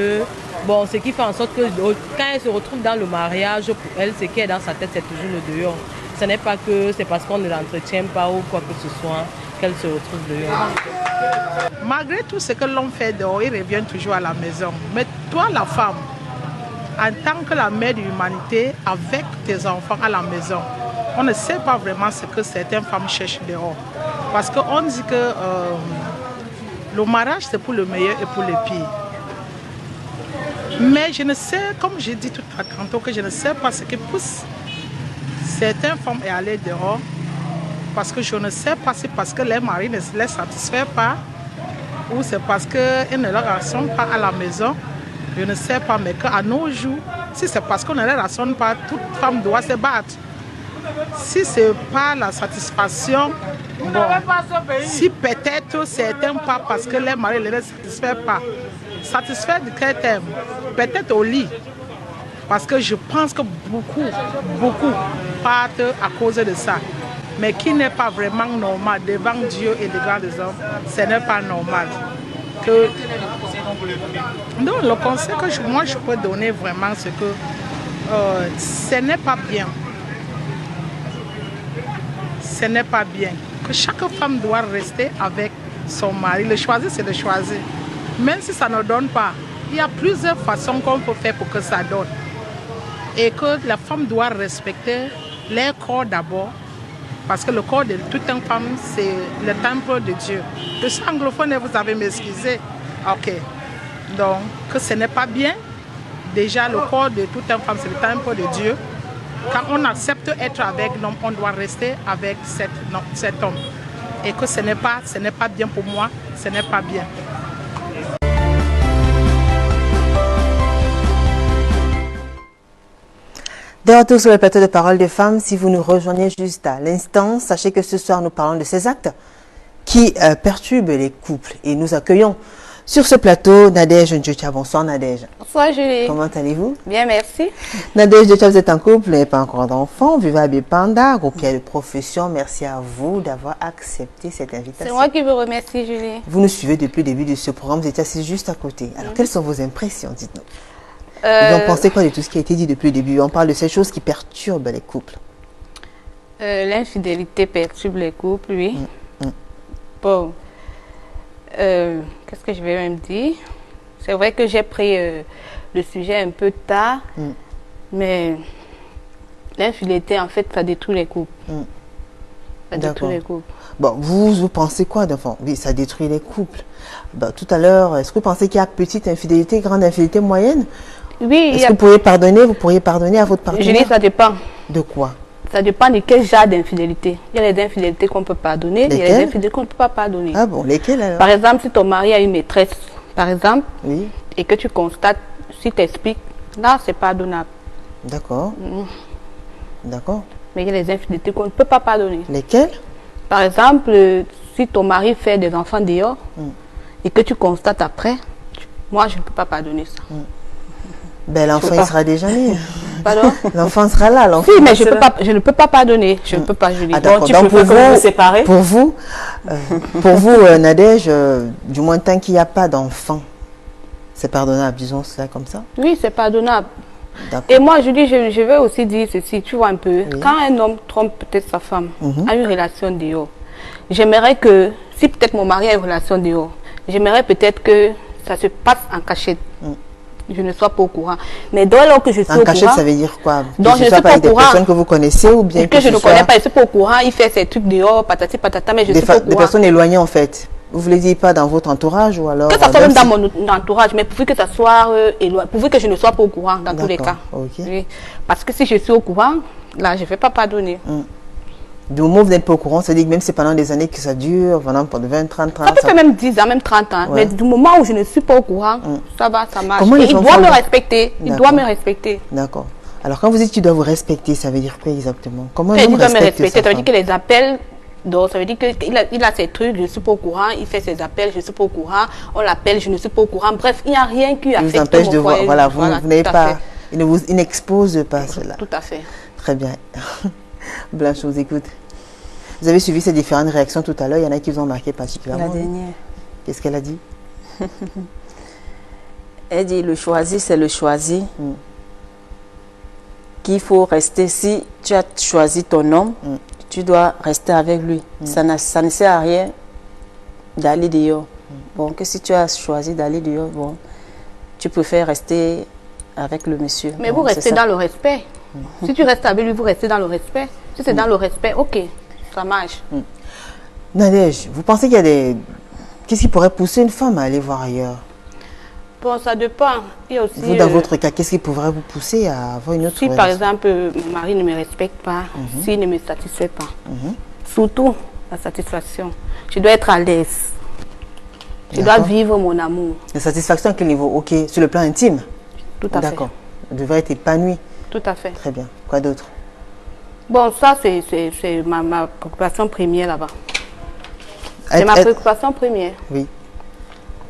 Bon, ce qui fait en sorte que quand elle se retrouve dans le mariage, pour elle, ce qui est dans sa tête, c'est toujours le dehors. Ce n'est pas que c'est parce qu'on ne l'entretient pas ou quoi que ce soit qu'elle se retrouve dehors. Malgré tout ce que l'on fait dehors, il revient toujours à la maison. Mais toi, la femme, en tant que la mère de l'humanité, avec tes enfants à la maison, on ne sait pas vraiment ce que certaines femmes cherchent dehors. Parce qu'on dit que le mariage, c'est pour le meilleur et pour le pire. Mais je ne sais, comme j'ai dit tout à l'heure tantôt, que je ne sais pas ce qui pousse certaines femmes à aller dehors. Parce que je ne sais pas si parce que les maris ne les satisfait pas ou c'est parce qu'ils ne leur rassemblent pas à la maison. Je ne sais pas, mais qu'à nos jours, si c'est parce qu'on ne les rassemble pas, toute femme doit se battre. Si ce n'est pas la satisfaction, bon, si peut-être certains pas parce que les maris ne les satisfait pas. Satisfait de quel thème? Peut-être au lit. Parce que je pense que beaucoup partent à cause de ça. Mais qui n'est pas vraiment normal devant Dieu et devant les hommes, ce n'est pas normal. Donc le conseil que moi je peux donner vraiment, c'est que ce n'est pas bien. Ce n'est pas bien. Que chaque femme doit rester avec son mari. Le choisir, c'est de choisir. Même si ça ne donne pas, il y a plusieurs façons qu'on peut faire pour que ça donne. Et que la femme doit respecter leur corps d'abord. Parce que le corps de toute une femme, c'est le temple de Dieu. Je suis anglophone et vous avez m'excusé. Ok. Donc, que ce n'est pas bien. Déjà, le corps de toute une femme, c'est le temple de Dieu. Quand on accepte être avec l'homme, on doit rester avec cet homme. Et que ce n'est pas bien pour moi, ce n'est pas bien. De retour sur le plateau de Parole de Femmes, si vous nous rejoignez juste à l'instant, sachez que ce soir nous parlons de ces actes qui perturbent les couples. Et nous accueillons sur ce plateau Nadège Ndjocha. Bonsoir Nadège. Bonsoir Julie. Comment allez-vous? Bien, merci. Nadège Ndjocha, vous êtes en couple, vous n'avez pas encore d'enfant, vivez à Bépanda, groupière de profession. Merci à vous d'avoir accepté cette invitation. C'est moi qui vous remercie Julie. Vous nous suivez depuis le début de ce programme, vous êtes assis juste à côté. Alors, quelles sont vos impressions? Dites-nous. Vous en pensez quoi de tout ce qui a été dit depuis le début? On parle de ces choses qui perturbent les couples. L'infidélité perturbe les couples, oui. Bon, qu'est-ce que je vais même dire? C'est vrai que j'ai pris le sujet un peu tard, mais L'infidélité, en fait, ça détruit les couples. Ça détruit D'accord. les couples. Bon, vous pensez quoi d'enfant? Oui, ça détruit les couples. Bah, tout à l'heure, est-ce que vous pensez qu'il y a petite infidélité, grande infidélité, moyenne? Oui, Est-ce que vous pourriez pardonner à votre je partenaire? dis ça dépend. De quoi? Ça dépend de quel genre d'infidélité. Il y a les infidélités qu'on peut pardonner, il y a les Lesquelles? infidélités qu'on ne peut pas pardonner. Ah bon, lesquelles alors? Par exemple, si ton mari a une maîtresse, par exemple, Oui, et que tu constates, si tu expliques, là, c'est pardonnable. d'accord. D'accord. Mais il y a les infidélités qu'on ne peut pas pardonner. Lesquelles? Par exemple, si ton mari fait des enfants dehors et que tu constates après, moi, je ne peux pas pardonner ça. Ben, l'enfant, peux il pas. sera déjà né. Pardon? L'enfant sera là. l'enfant Si, mais je sera- ne peux pas pardonner. Je ne peux pas, Julie. Ah, d'accord. Donc, pour vous, Nadège, du moins tant qu'il n'y a pas d'enfant, c'est pardonnable, disons cela comme ça. Oui, c'est pardonnable. D'accord. Et moi, je dis, je vais aussi dire ceci, tu vois un peu, quand un homme trompe peut-être sa femme, a une relation dehors, j'aimerais que, si peut-être mon mari a une relation dehors, j'aimerais peut-être que ça se passe en cachette. Je ne sois pas au courant. Mais lors que je suis En au cachette, courant, ça veut dire quoi? donc Que je ce ne soit suis pas pas avec au des courant. personnes que vous connaissez ou bien que je ce ne soit connais pas, je ne suis pas au courant, il fait ses trucs dehors, patati patata, mais je suis pas au des courant. personnes éloignées en fait. Vous voulez dire pas dans votre entourage ou alors Que ça soit même si- dans mon entourage, mais pourvu que ça soit pourvu que je ne sois pas au courant dans tous les cas. D'accord, ok. Oui. Parce que si je suis au courant, là, je ne vais pas pardonner. Du moment où vous n'êtes pas au courant, ça veut dire que même si c'est pendant des années que ça dure, pendant 20, 30, 30 Ça peut faire même 10 ans, même 30 ans. Ouais. Mais du moment où je ne suis pas au courant, ça va, ça marche. Comment Et les il enfants doit me le- respecter. Il D'accord. doit me respecter. D'accord. Alors quand vous dites qu'il doit vous respecter, ça veut dire quoi exactement? Comment Quand un il homme doit me respecte respecter, sa ça veut dire femme? que les appels, donc ça veut dire qu'il a ses trucs, je ne suis pas au courant, il fait ses appels, je ne suis pas au courant, on l'appelle, je ne suis pas au courant. Bref, il n'y a rien qui Il affecte vous empêche mon de voir. foyer. Voilà, vous n'avez tout à pas. fait. Il n'expose pas cela. Tout à fait. Très bien. Blanche, je vous écoute. Vous avez suivi ces différentes réactions tout à l'heure. Il y en a qui vous ont marqué particulièrement. La dernière. Qu'est-ce qu'elle a dit? Elle dit le choisi, c'est le choisi. Qu'il faut rester. Si tu as choisi ton homme, tu dois rester avec lui. Ça ne sert à rien d'aller dehors. Bon, que si tu as choisi d'aller dehors, bon, tu préfères rester avec le monsieur. Mais Bon, vous c'est restez ça. dans le respect. Si tu restes avec lui, vous restez dans le respect. Si c'est dans le respect, ok, ça marche. Nadège, vous pensez qu'il y a des... Qu'est-ce qui pourrait pousser une femme à aller voir ailleurs? Bon, ça dépend. Il y a aussi, Vous, dans votre cas, qu'est-ce qui pourrait vous pousser à avoir une autre si par relation? exemple, mon mari ne me respecte pas, s'il ne me satisfait pas, surtout la satisfaction, je dois être à l'aise. Je dois D'accord. vivre mon amour. La satisfaction à quel niveau? Ok, sur le plan intime? Tout à fait. D'accord. Vous devez être épanoui. Tout à fait. Très bien. Quoi d'autre? Bon, ça, c'est ma préoccupation première là-bas. C'est Être- ma être- préoccupation première. Oui.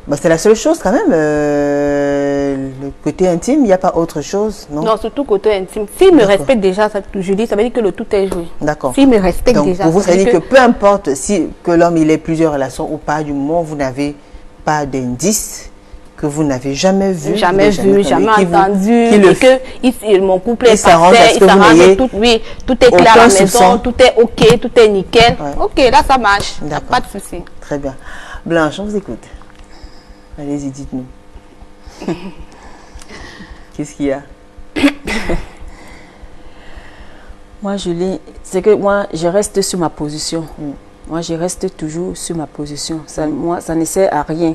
Bah, c'est la seule chose quand même. Le côté intime, il n'y a pas autre chose, non? Non, surtout côté intime. S'il me D'accord. respecte déjà, ça, je dis, ça veut dire que le tout est joué. D'accord. S'il me respecte Donc, déjà, pour vous, ça ça veut veut dire dire que peu importe si que l'homme il ait plusieurs relations ou pas, du moment où vous n'avez pas d'indice, que vous n'avez jamais vu, jamais vu, jamais entendu, qui le et que mon couple est s'arrange à parfait, ce que vous s'arrange, n'ayez tout, oui, tout est clair à aucun la maison, soupçon. tout est ok, tout est nickel. Ok, là ça marche, D'accord. pas de souci. Très bien. Blanche, on vous écoute. Allez-y, dites-nous. Qu'est-ce qu'il y a? Moi, Julie, c'est que moi, je reste sur ma position. Moi, je reste toujours sur ma position. Ça, moi, ça ne sert à rien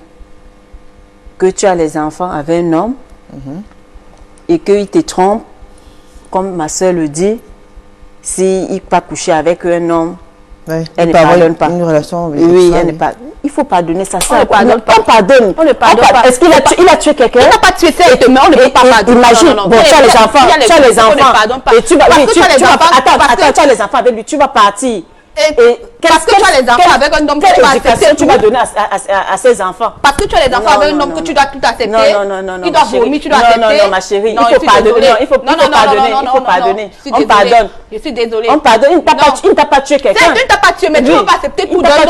que tu as les enfants avec un homme et qu'il te trompe, comme ma soeur le dit, s'il va coucher avec un homme, Ouais, elle ne peut avoir pardonne pas. une relation avec Oui, ça, elle oui. n'est pas. Il faut pardonner, ça On sert ne à quoi? pardonne pas. On pardonne. On ne pardonne pas. Est-ce qu'il a tué quelqu'un? Il n'a pas tué certainement, on ne peut pas pardonner. Imagine, Non, non, non. bon, tu as les enfants, Il y a les tu as les enfants, on ne enfants, pardonne pas. et tu vas, Parce oui, que tu tu as les vas, enfants, attends, parce que- tu as les enfants avec lui, tu vas partir. parce que tu as les enfants avec un homme que tu vas accepter tu vas donner à ces enfants? Parce que tu as les enfants Non, avec un non, homme que non, tu dois tout accepter. Non, non, non, non. Il doit ma chérie. vomir, tu dois non, accepter. Non, non, ma chérie, Non, il je faut suis pardonner. désolée. Il faut pardonner. Il faut pardonner. Je suis On désolée. pardonne. Je suis désolée. On pardonne. Il ne t'a pas tué quelqu'un. Certes, il ne t'a pas tué, mais tu ne peux pas accepter tout d'un homme.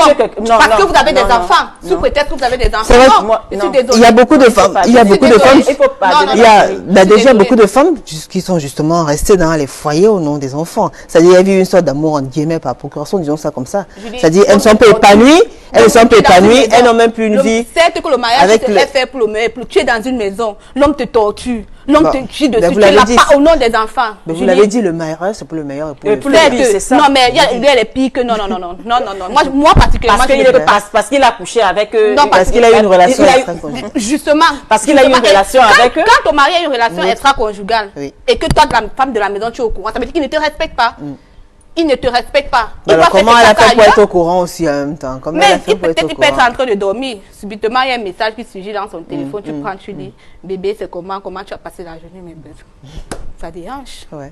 Parce que vous avez des enfants. Sous prétexte que vous avez des enfants. C'est vrai que Non, je suis désolée. Il y a beaucoup de femmes. Il y a beaucoup de femmes. Il faut pardonner. Il y a Je suis déjà désolée. beaucoup de femmes qui sont justement restées dans les foyers au nom des enfants. C'est-à-dire, il y a eu une sorte d'amour entre guillemets par procuration. garçons, disons ça comme ça. Je dis, C'est-à-dire, elles ne sont pas épanouies, elles ne sont pas épanouies, elles n'ont même plus une vie. Certes que le mariage est fait pour le meilleur. Tu es dans une maison, l'homme te torture, l'homme te tue dessus, tu es là pas au nom des enfants. Mais vous l'avez dit, le mariage, c'est pour le meilleur et pour le pire, c'est ça. Non, mais il y a les pires que non. Moi particulièrement, je ne peux pas. Parce qu'il a couché avec eux. Non, parce qu'il a eu une relation extra-conjugale. Justement. Parce qu'il a eu une relation avec eux. Quand ton mari a une relation extra-conjugale et que toi, la femme de la maison, tu es au courant, ça veut dire qu'il ne te respecte pas. Il ne te respecte pas. Alors comment elle a fait pour être au courant aussi en même temps? Mais peut-être qu'il peut être en train de dormir. Subitement, il y a un message qui surgit dans son téléphone. Tu prends, tu dis, bébé, c'est comment tu as passé la journée, mais ça dérange. Ouais.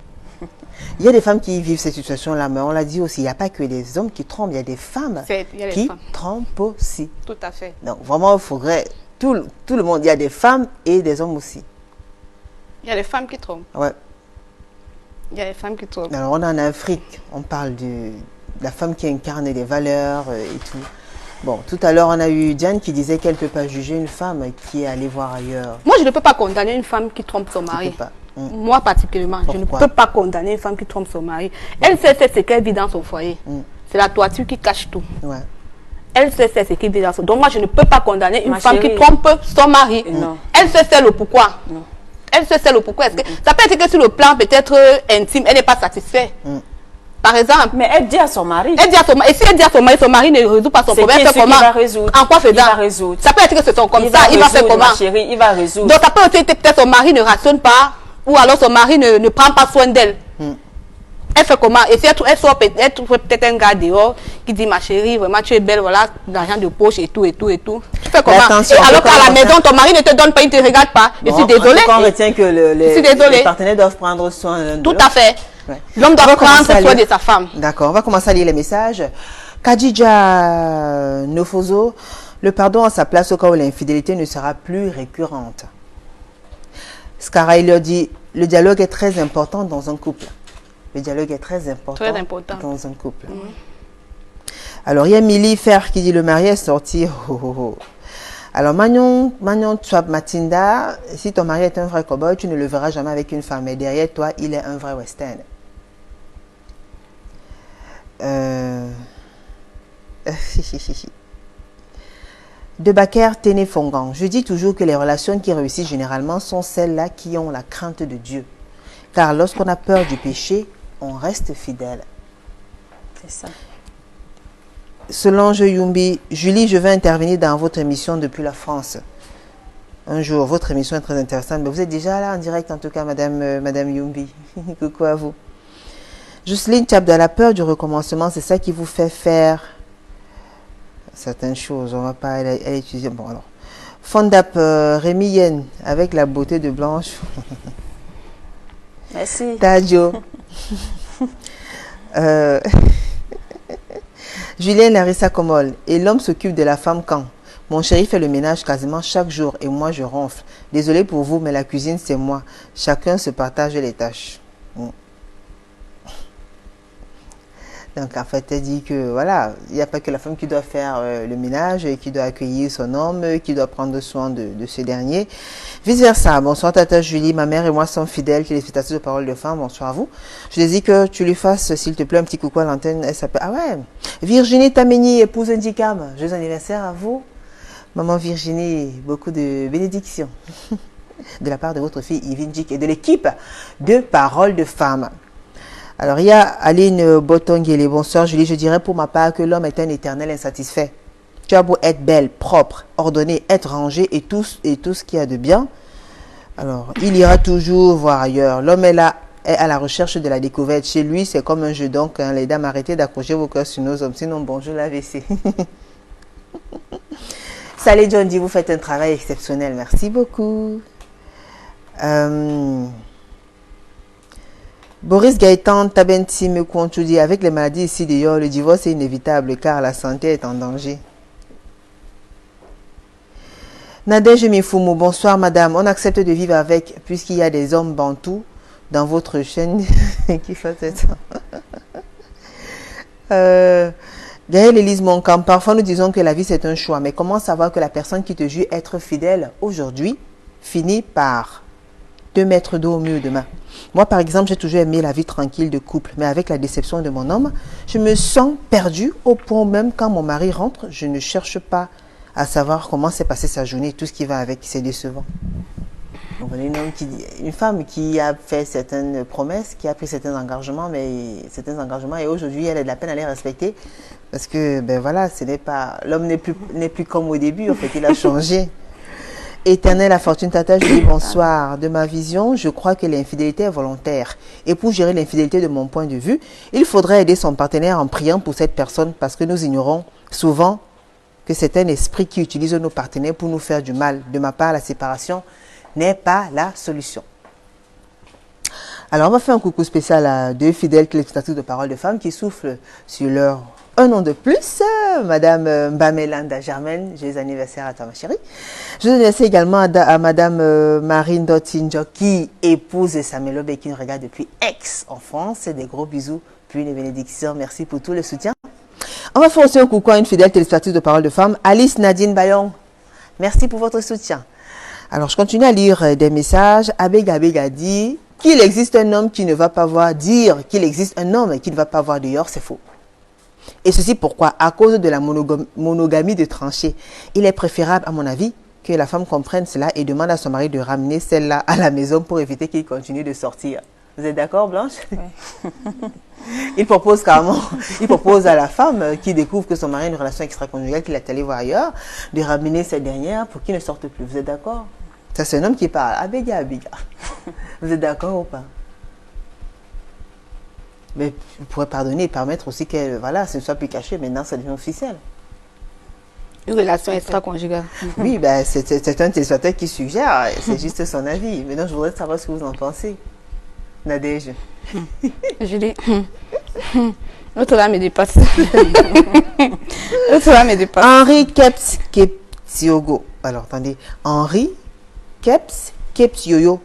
Il y a des femmes qui vivent cette situation-là, mais on l'a dit aussi, il n'y a pas que les hommes qui trompent, il y a des femmes qui trompent aussi. Tout à fait. Donc vraiment, il faudrait, tout le monde, il y a des femmes et des hommes aussi. Il y a des femmes qui trompent. Ouais. Il y a des femmes qui trompent. Alors on est en Afrique, on parle de la femme qui incarne des valeurs et tout. Bon, tout à l'heure, on a eu Diane qui disait qu'elle ne peut pas juger une femme qui est allée voir ailleurs. Moi, je ne peux pas condamner une femme qui trompe son mari. Moi, particulièrement, je ne peux pas condamner une femme qui trompe son mari. Elle sait ce qu'elle vit dans son foyer. C'est la toiture qui cache tout. Ouais. Elle sait ce qu'elle vit dans son... Donc, moi, je ne peux pas condamner une femme qui trompe son mari. Elle sait le pourquoi. Elle sait le pourquoi. Que ça peut être que sur le plan peut-être intime, elle n'est pas satisfaite. Par exemple. Mais elle dit à son mari. Elle dit à son mari. Et si elle dit à son mari ne résout pas son problème, c'est comment? En quoi faisant? Ça peut être que c'est comme ça. Il va faire comment? Chérie, il va résoudre. Donc ça peut être peut-être son mari ne rationne pas, ou alors son mari ne prend pas soin d'elle. Elle fait comment? Et si elle sort peut-être un gars dehors qui dit, ma chérie, vraiment tu es belle, voilà, l'argent de poche et tout. Tu fais comment? Et alors qu'à la maison, ton mari ne te donne pas, il ne te regarde pas. Je suis désolée. On retient que les partenaires doivent prendre soin de l'autre. Tout à fait. L'homme doit prendre soin de sa femme. D'accord, on va commencer à lire les messages. Kadija Nofozo, le pardon à sa place au cas où l'infidélité ne sera plus récurrente. Skara, il leur dit, le dialogue est très important dans un couple. Le dialogue est très important dans un couple. Alors, il y a Milly Fer qui dit, le mari est sorti. Alors, Magnon Chouab Matinda, si ton mari est un vrai cowboy, tu ne le verras jamais avec une femme. Mais derrière toi, il est un vrai western. De Baker Ténéfongan. Je dis toujours que les relations qui réussissent généralement sont celles-là qui ont la crainte de Dieu. Car lorsqu'on a peur du péché, on reste fidèle. C'est ça. Solange Yumbi, Julie, je vais intervenir dans votre émission depuis la France. Un jour, votre émission est très intéressante. Mais vous êtes déjà là en direct, en tout cas, Madame Yumbi. Coucou à vous. Jocelyne Tchabda, la peur du recommencement, c'est ça qui vous fait faire certaines choses. On va pas elle utiliser. Bon, alors. Fondap, Rémi Yen, avec la beauté de Blanche. Merci. Tadio. Julien Larissa Komol. Et l'homme s'occupe de la femme quand? Mon chéri fait le ménage quasiment chaque jour et moi je ronfle. Désolé pour vous, mais la cuisine c'est moi. Chacun se partage les tâches. Donc en fait, elle dit que voilà, il n'y a pas que la femme qui doit faire le ménage, qui doit accueillir son homme, qui doit prendre soin de ce dernier. Vice versa. Bonsoir Tata Julie, ma mère et moi sommes fidèles, téléspectateurs de Parole de Femme. Bonsoir à vous. Je te dis que tu lui fasses, s'il te plaît, un petit coucou à l'antenne. Elle s'appelle, ah ouais, Virginie Tameni, épouse Indicam. Joyeux anniversaire à vous. Maman Virginie, beaucoup de bénédictions de la part de votre fille Yvine Djik et de l'équipe de Parole de Femme. Alors, il y a Aline Botongele. Bonsoir, Julie. Je dirais pour ma part que l'homme est un éternel insatisfait. Tu as beau être belle, propre, ordonnée, être rangée et tout ce qu'il y a de bien. Alors, il ira toujours voir ailleurs. L'homme est là, est à la recherche de la découverte. Chez lui, c'est comme un jeu. Donc, hein, les dames, arrêtez d'accrocher vos cœurs sur nos hommes. Sinon, bonjour l'AVC. Salut John dit, vous faites un travail exceptionnel. Merci beaucoup. Boris Gaëtan Tabenti Mekwontou dit, avec les maladies ici d'ailleurs, le divorce est inévitable car la santé est en danger. Nadège Mifoumou, bonsoir madame. On accepte de vivre avec puisqu'il y a des hommes bantous dans votre chaîne qui font ça. Gaëlle Élise Moncamp, parfois nous disons que la vie c'est un choix, mais comment savoir que la personne qui te jure être fidèle aujourd'hui finit par 2 mètres d'eau au mur demain. Moi, par exemple, j'ai toujours aimé la vie tranquille de couple, mais avec la déception de mon homme, je me sens perdue au point où même quand mon mari rentre, je ne cherche pas à savoir comment s'est passée sa journée, tout ce qui va avec, c'est décevant. Donc, voilà une femme qui a fait certaines promesses, qui a pris certains engagements, et aujourd'hui, elle a de la peine à les respecter parce que, ben voilà, l'homme n'est plus comme au début, en fait, il a changé. Éternelle la fortune tata, je dis bonsoir. De ma vision, je crois que l'infidélité est volontaire. Et pour gérer l'infidélité de mon point de vue, il faudrait aider son partenaire en priant pour cette personne parce que nous ignorons souvent que c'est un esprit qui utilise nos partenaires pour nous faire du mal. De ma part, la séparation n'est pas la solution. Alors, on va faire un coucou spécial à 2 fidèles téléspectateurs de Parole de Femmes qui soufflent sur leur un nom de plus, Madame Mbamelanda Germaine, joyeux anniversaire à toi ma chérie. Je remercie également à Madame Marine Dotinjo qui épouse Samuel Obe qui nous regarde depuis Aix en France. Des gros bisous, puis une bénédiction. Merci pour tout le soutien. On va faire aussi un coucou à une fidèle téléspectatrice de Parole de Femmes, Alice Nadine Bayon. Merci pour votre soutien. Alors, je continue à lire des messages. Abega dit qu'il existe un homme qui ne va pas voir dire qu'il existe un homme qui ne va pas voir dehors, c'est faux. Et ceci pourquoi? À cause de la monogamie de tranchée. Il est préférable, à mon avis, que la femme comprenne cela et demande à son mari de ramener celle-là à la maison pour éviter qu'il continue de sortir. Vous êtes d'accord, Blanche? Oui. Il propose à la femme qui découvre que son mari a une relation extra-conjugale, qu'il est allé voir ailleurs, de ramener cette dernière pour qu'il ne sorte plus. Vous êtes d'accord? Ça, c'est un homme qui parle. Abega. Vous êtes d'accord ou pas? Mais vous pourrez pardonner et permettre aussi que ce ne soit plus caché. Maintenant, ça devient officiel. Une relation extra-conjugale. Oui, ben, c'est un téléspectateur qui suggère. C'est juste son avis. Maintenant, je voudrais savoir ce que vous en pensez. Nadège. Je dis... L'autre là me dépasse. L'autre là me dépasse. Henri Kepsiogo. Alors, attendez. Henri Kepsiogo.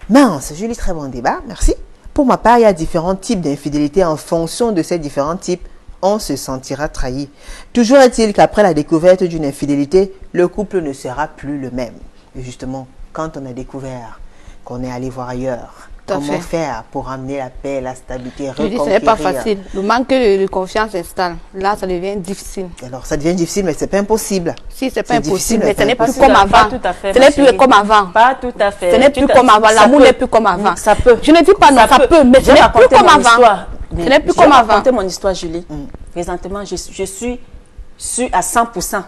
Mince, Julie, très bon débat. Merci. Pour ma part, il y a différents types d'infidélité. En fonction de ces différents types, on se sentira trahi. Toujours est-il qu'après la découverte d'une infidélité, le couple ne sera plus le même. Et justement, quand on a découvert qu'on est allé voir ailleurs, comment faire pour amener la paix, la stabilité, reconquérir? Ce n'est pas facile. Le manque de confiance s'installe. Là, ça devient difficile. Alors, ça devient difficile, mais ce n'est pas impossible. Si, ce n'est pas impossible, mais ce n'est plus comme avant. Pas tout à fait. Ce n'est plus comme avant. Pas tout à fait. Ce n'est plus comme avant. L'amour n'est plus comme avant. Ça peut. Je ne dis pas non, ça peut, mais ce n'est plus comme avant. Ce n'est plus comme avant. Je vais raconter mon histoire, Julie. Présentement, je suis sûre à 100%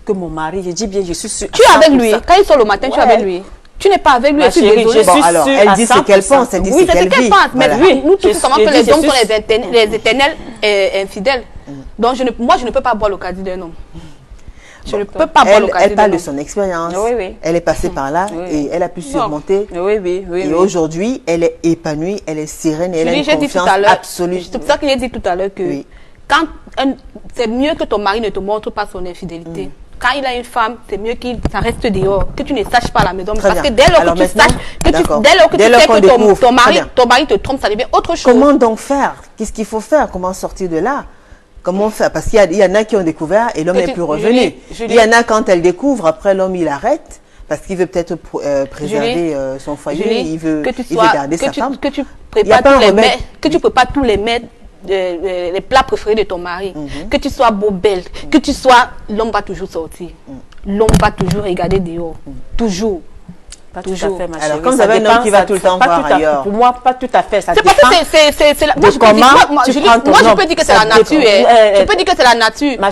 que mon mari, je dis bien, je suis sûre. Tu es avec lui. Quand il sort le matin, tu es avec lui. Tu n'es pas avec lui, ma chérie, je suis bon, alors, elle dit ce qu'elle pense, elle dit ce qu'elle vit. Mais oui, nous tous savons que les hommes sont les éternels infidèles. Donc, moi, je ne peux pas boire le caddie d'un homme. Je ne peux pas boire le caddie d'un homme. Elle parle de son expérience. Elle est passée par là et elle a pu surmonter. Et aujourd'hui, elle est épanouie, elle est sereine et elle a une confiance absolue. C'est pour ça que j'ai dit tout à l'heure que c'est mieux que ton mari ne te montre pas son infidélité. Quand il a une femme, c'est mieux qu'il reste dehors, que tu ne saches pas à la maison. Parce que dès lors que tu saches, dès lors que tu sais que ton mari te trompe, ça devient autre chose. Comment donc faire? Qu'est-ce qu'il faut faire? Comment sortir de là? Comment faire? Parce qu'il y en a qui ont découvert et l'homme n'est plus revenu. Il y en a quand elle découvre, après l'homme il arrête parce qu'il veut peut-être préserver son foyer, il veut garder sa femme. Que tu prépares tous les mets, les plats préférés de ton mari, que tu sois beau, belle, que tu sois, l'homme va toujours sortir. L'homme va toujours regarder dehors. Toujours. Pas tout à fait, ma chérie. Alors, quand vous avez un homme qui va tout le temps voir ailleurs. Pour moi, pas tout à fait. Ça dépend. Moi, je peux dire que c'est la nature. Je peux dire que c'est la nature. Ma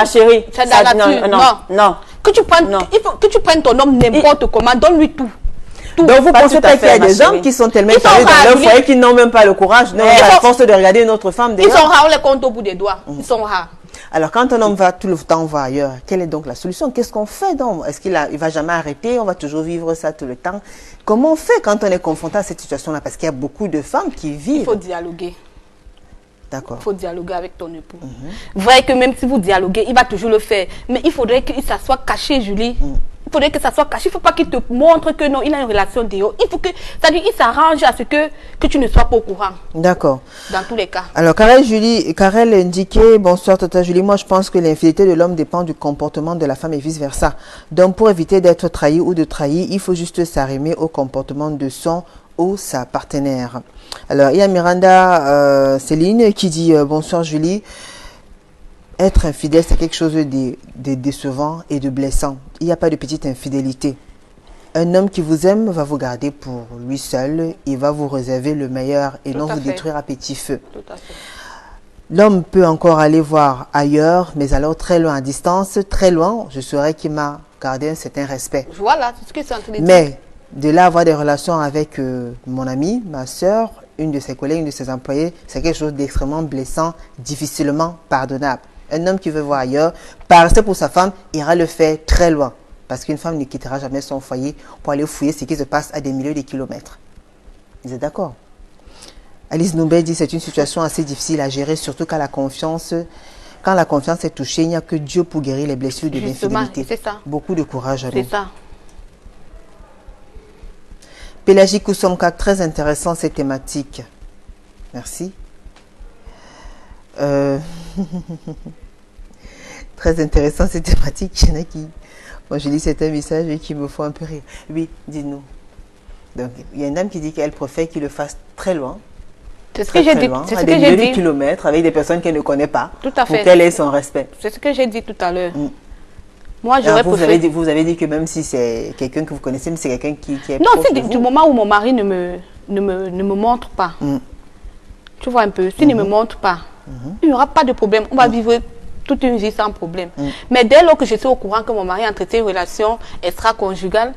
chérie, c'est la nature. Non. Que tu prennes ton homme n'importe comment, donne-lui tout. Donc vous ne pensez pas qu'il y a des hommes qui sont tellement établis dans leur foyer qu'ils n'ont même pas le courage, n'ont la force de regarder une autre femme dehors. Ils sont rares, on les compte au bout des doigts. Ils sont rares. Alors quand un homme va tout le temps voir ailleurs, quelle est donc la solution? Qu'est-ce qu'on fait donc? Est-ce qu'il va jamais arrêter? On va toujours vivre ça tout le temps? Comment on fait quand on est confronté à cette situation-là? Parce qu'il y a beaucoup de femmes qui vivent. Il faut dialoguer. D'accord. Il faut dialoguer avec ton époux. Vous voyez que même si vous dialoguez, il va toujours le faire. Mais il faudrait qu'il s'assoie caché, Julie. faudrait que ça soit caché. Il ne faut pas qu'il te montre que non, il a une relation dehors. Il faut que, c'est-à-dire, il s'arrange à ce que tu ne sois pas au courant. D'accord. Dans tous les cas. Alors, Karel indiquait, bonsoir Tata Julie, moi je pense que l'infidélité de l'homme dépend du comportement de la femme et vice-versa. Donc, pour éviter d'être trahi ou de trahir, il faut juste s'arrimer au comportement de son ou sa partenaire. Alors, il y a Miranda Céline qui dit, bonsoir Julie. Être infidèle, c'est quelque chose de décevant et de blessant. Il n'y a pas de petite infidélité. Un homme qui vous aime va vous garder pour lui seul. Il va vous réserver le meilleur et non vous détruire à petit feu. L'homme peut encore aller voir ailleurs, mais alors très loin à distance, très loin, je saurais qu'il m'a gardé un certain respect. Voilà, c'est ce que c'est en train de dire. Mais de là avoir des relations avec mon ami, ma soeur, une de ses collègues, une de ses employés, c'est quelque chose d'extrêmement blessant, difficilement pardonnable. Un homme qui veut voir ailleurs, par respect pour sa femme, ira le faire très loin. Parce qu'une femme ne quittera jamais son foyer pour aller fouiller ce qui se passe à des milliers de kilomètres. Vous êtes d'accord? Alice Noubet dit que c'est une situation assez difficile à gérer, surtout quand la confiance est touchée, il n'y a que Dieu pour guérir les blessures de l'infidélité. C'est ça. Beaucoup de courage à nous. C'est ça. Pélagie Koussomka, très intéressant cette thématique. Merci. Très intéressant cette thématique. Il y en a qui... Moi, je lis certains messages et qui me font un peu rire. Oui, dis-nous. Donc, il y a une dame qui dit qu'elle préfère qu'il le fasse très loin. C'est ce que j'ai dit. C'est ce que j'ai dit. Kilomètres avec des personnes qu'elle ne connaît pas. Tout à fait. Pour qu'elle ait son respect. C'est ce que j'ai dit tout à l'heure. Moi, j'aurais préféré... Vous avez dit que même si c'est quelqu'un que vous connaissez, mais c'est quelqu'un qui est non, c'est du moment où mon mari ne me montre pas. Tu vois un peu, s'il ne me montre pas, il n'y aura pas de problème. On va vivre toute une vie sans problème. Mais dès lors que je suis au courant que mon mari entretient une relation extra-conjugale,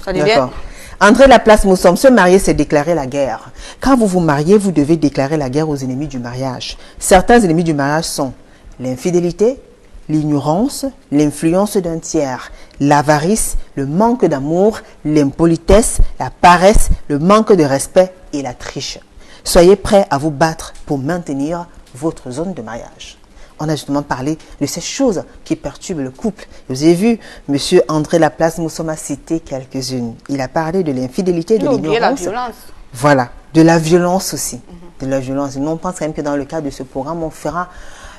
ça devient... D'accord. André Laplace Moussom, se marier, c'est déclarer la guerre. Quand vous vous mariez, vous devez déclarer la guerre aux ennemis du mariage. Certains ennemis du mariage sont l'infidélité, l'ignorance, l'influence d'un tiers, l'avarice, le manque d'amour, l'impolitesse, la paresse, le manque de respect et la triche. Soyez prêts à vous battre pour maintenir votre zone de mariage. On a justement parlé de ces choses qui perturbent le couple. Vous avez vu, M. André Laplace Moussom a cité quelques-unes. Il a parlé de l'infidélité, de l'ignorance. La violence. Voilà, de la violence aussi. De la violence. Nous, on pense quand même que dans le cadre de ce programme, on fera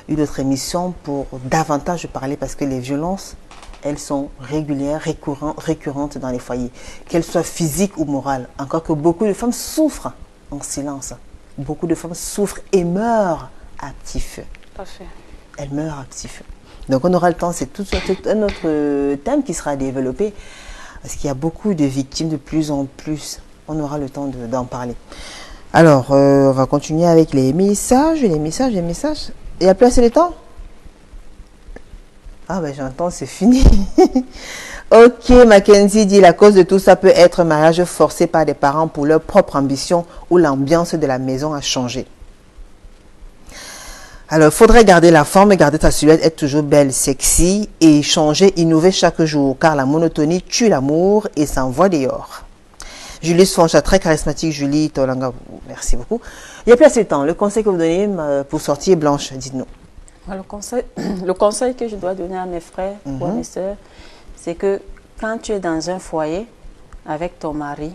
une autre émission pour davantage parler parce que les violences, elles sont régulières, récurrentes dans les foyers, qu'elles soient physiques ou morales. Encore que beaucoup de femmes souffrent en silence. Beaucoup de femmes souffrent et meurent à petit feu. Tout à fait. Elles meurent à petit feu. Donc on aura le temps, c'est tout un autre thème qui sera développé parce qu'il y a beaucoup de victimes de plus en plus. On aura le temps d'en parler. Alors, on va continuer avec les messages. Il n'y a plus assez de temps? Ah ben j'entends, c'est fini. Ok, Mackenzie dit la cause de tout ça peut être un mariage forcé par des parents pour leur propre ambition ou l'ambiance de la maison a changé. Alors, il faudrait garder la forme, garder sa silhouette, être toujours belle, sexy et changer, innover chaque jour car la monotonie tue l'amour et s'envoie dehors. Julie Sfoncha, très charismatique, Julie Tolanga, merci beaucoup. Il n'y a plus assez de temps. Le conseil que vous donnez pour sortir Blanche, dites-nous. Le conseil que je dois donner à mes frères ou à mes soeurs, c'est que quand tu es dans un foyer avec ton mari,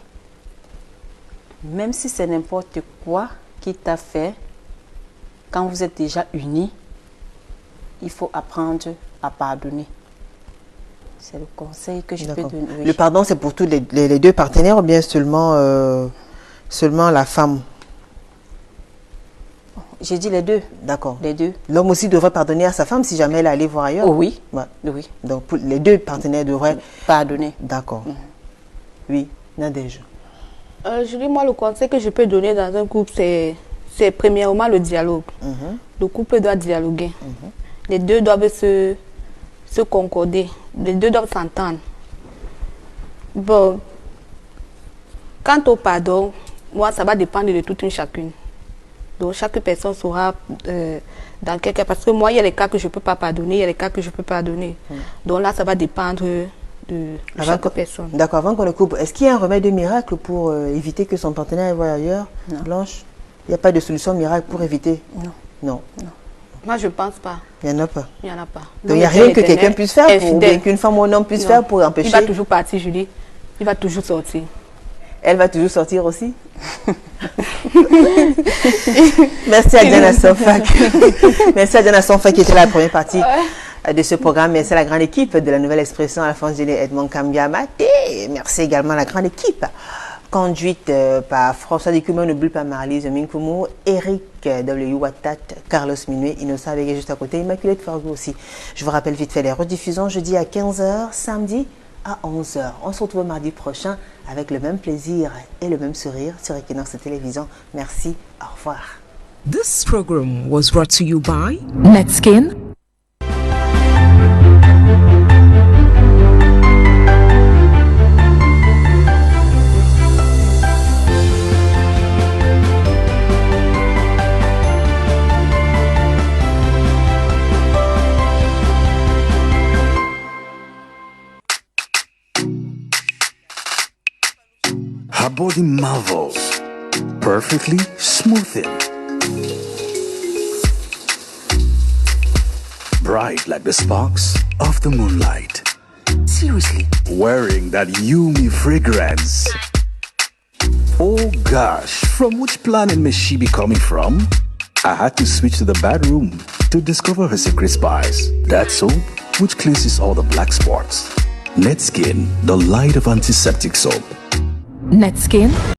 même si c'est n'importe quoi qui t'a fait, quand vous êtes déjà unis, il faut apprendre à pardonner. C'est le conseil que je peux donner. Oui. Le pardon, c'est pour tous les deux partenaires ou bien seulement la femme? J'ai dit les deux. D'accord. Les deux. L'homme aussi devrait pardonner à sa femme si jamais elle allait voir ailleurs? Oh oui. Ouais. Oui. Donc les deux partenaires devraient pardonner. D'accord. Oui, Nadège. Julie, moi, le conseil que je peux donner dans un couple, c'est premièrement le dialogue. Le couple doit dialoguer. Les deux doivent se concorder. Les deux doivent s'entendre. Bon, quant au pardon, moi, ça va dépendre de toute une chacune. Donc, chaque personne saura dans quel cas. Parce que moi, il y a les cas que je ne peux pas pardonner, il y a les cas que je peux pardonner. Donc là, ça va dépendre de chaque personne. D'accord, avant qu'on le coupe, est-ce qu'il y a un remède miracle pour éviter que son partenaire aille voir ailleurs? Non. Blanche? Il n'y a pas de solution miracle pour éviter? Non. Non. Non. Moi, je pense pas. Il n'y en a pas. Il n'y en a pas. Donc, il n'y a rien que quelqu'un puisse faire, ou bien qu'une femme ou un homme puisse faire pour empêcher. Il va toujours partir, Julie. Il va toujours sortir. Elle va toujours sortir aussi. Merci à Diana Sonfak. Merci à Diana Sonfak qui était la première partie de ce programme. Merci à la grande équipe de la Nouvelle Expression, Alphonse Délé, Edmond Kambia Maté. Merci également à la grande équipe conduite par François Dikouma, n'oublie pas Marlise Minkoumou, Eric W. Wattat, Carlos Minuet, Innocent avec juste à côté, Immaculée Fargo aussi. Je vous rappelle vite fait les rediffusions jeudi à 15h, samedi à 11h. On se retrouve mardi prochain avec le même plaisir et le même sourire sur Equinox Télévision. Merci, au revoir. This program was brought to you by Netskin, Her body marvels, perfectly smoothing, bright like the sparks of the moonlight. Seriously, wearing that Yumi fragrance. Oh gosh, from which planet may she be coming from? I had to switch to the bedroom to discover her secret spice. That soap which cleanses all the black spots. Netskin, the light of antiseptic soap. Netskin.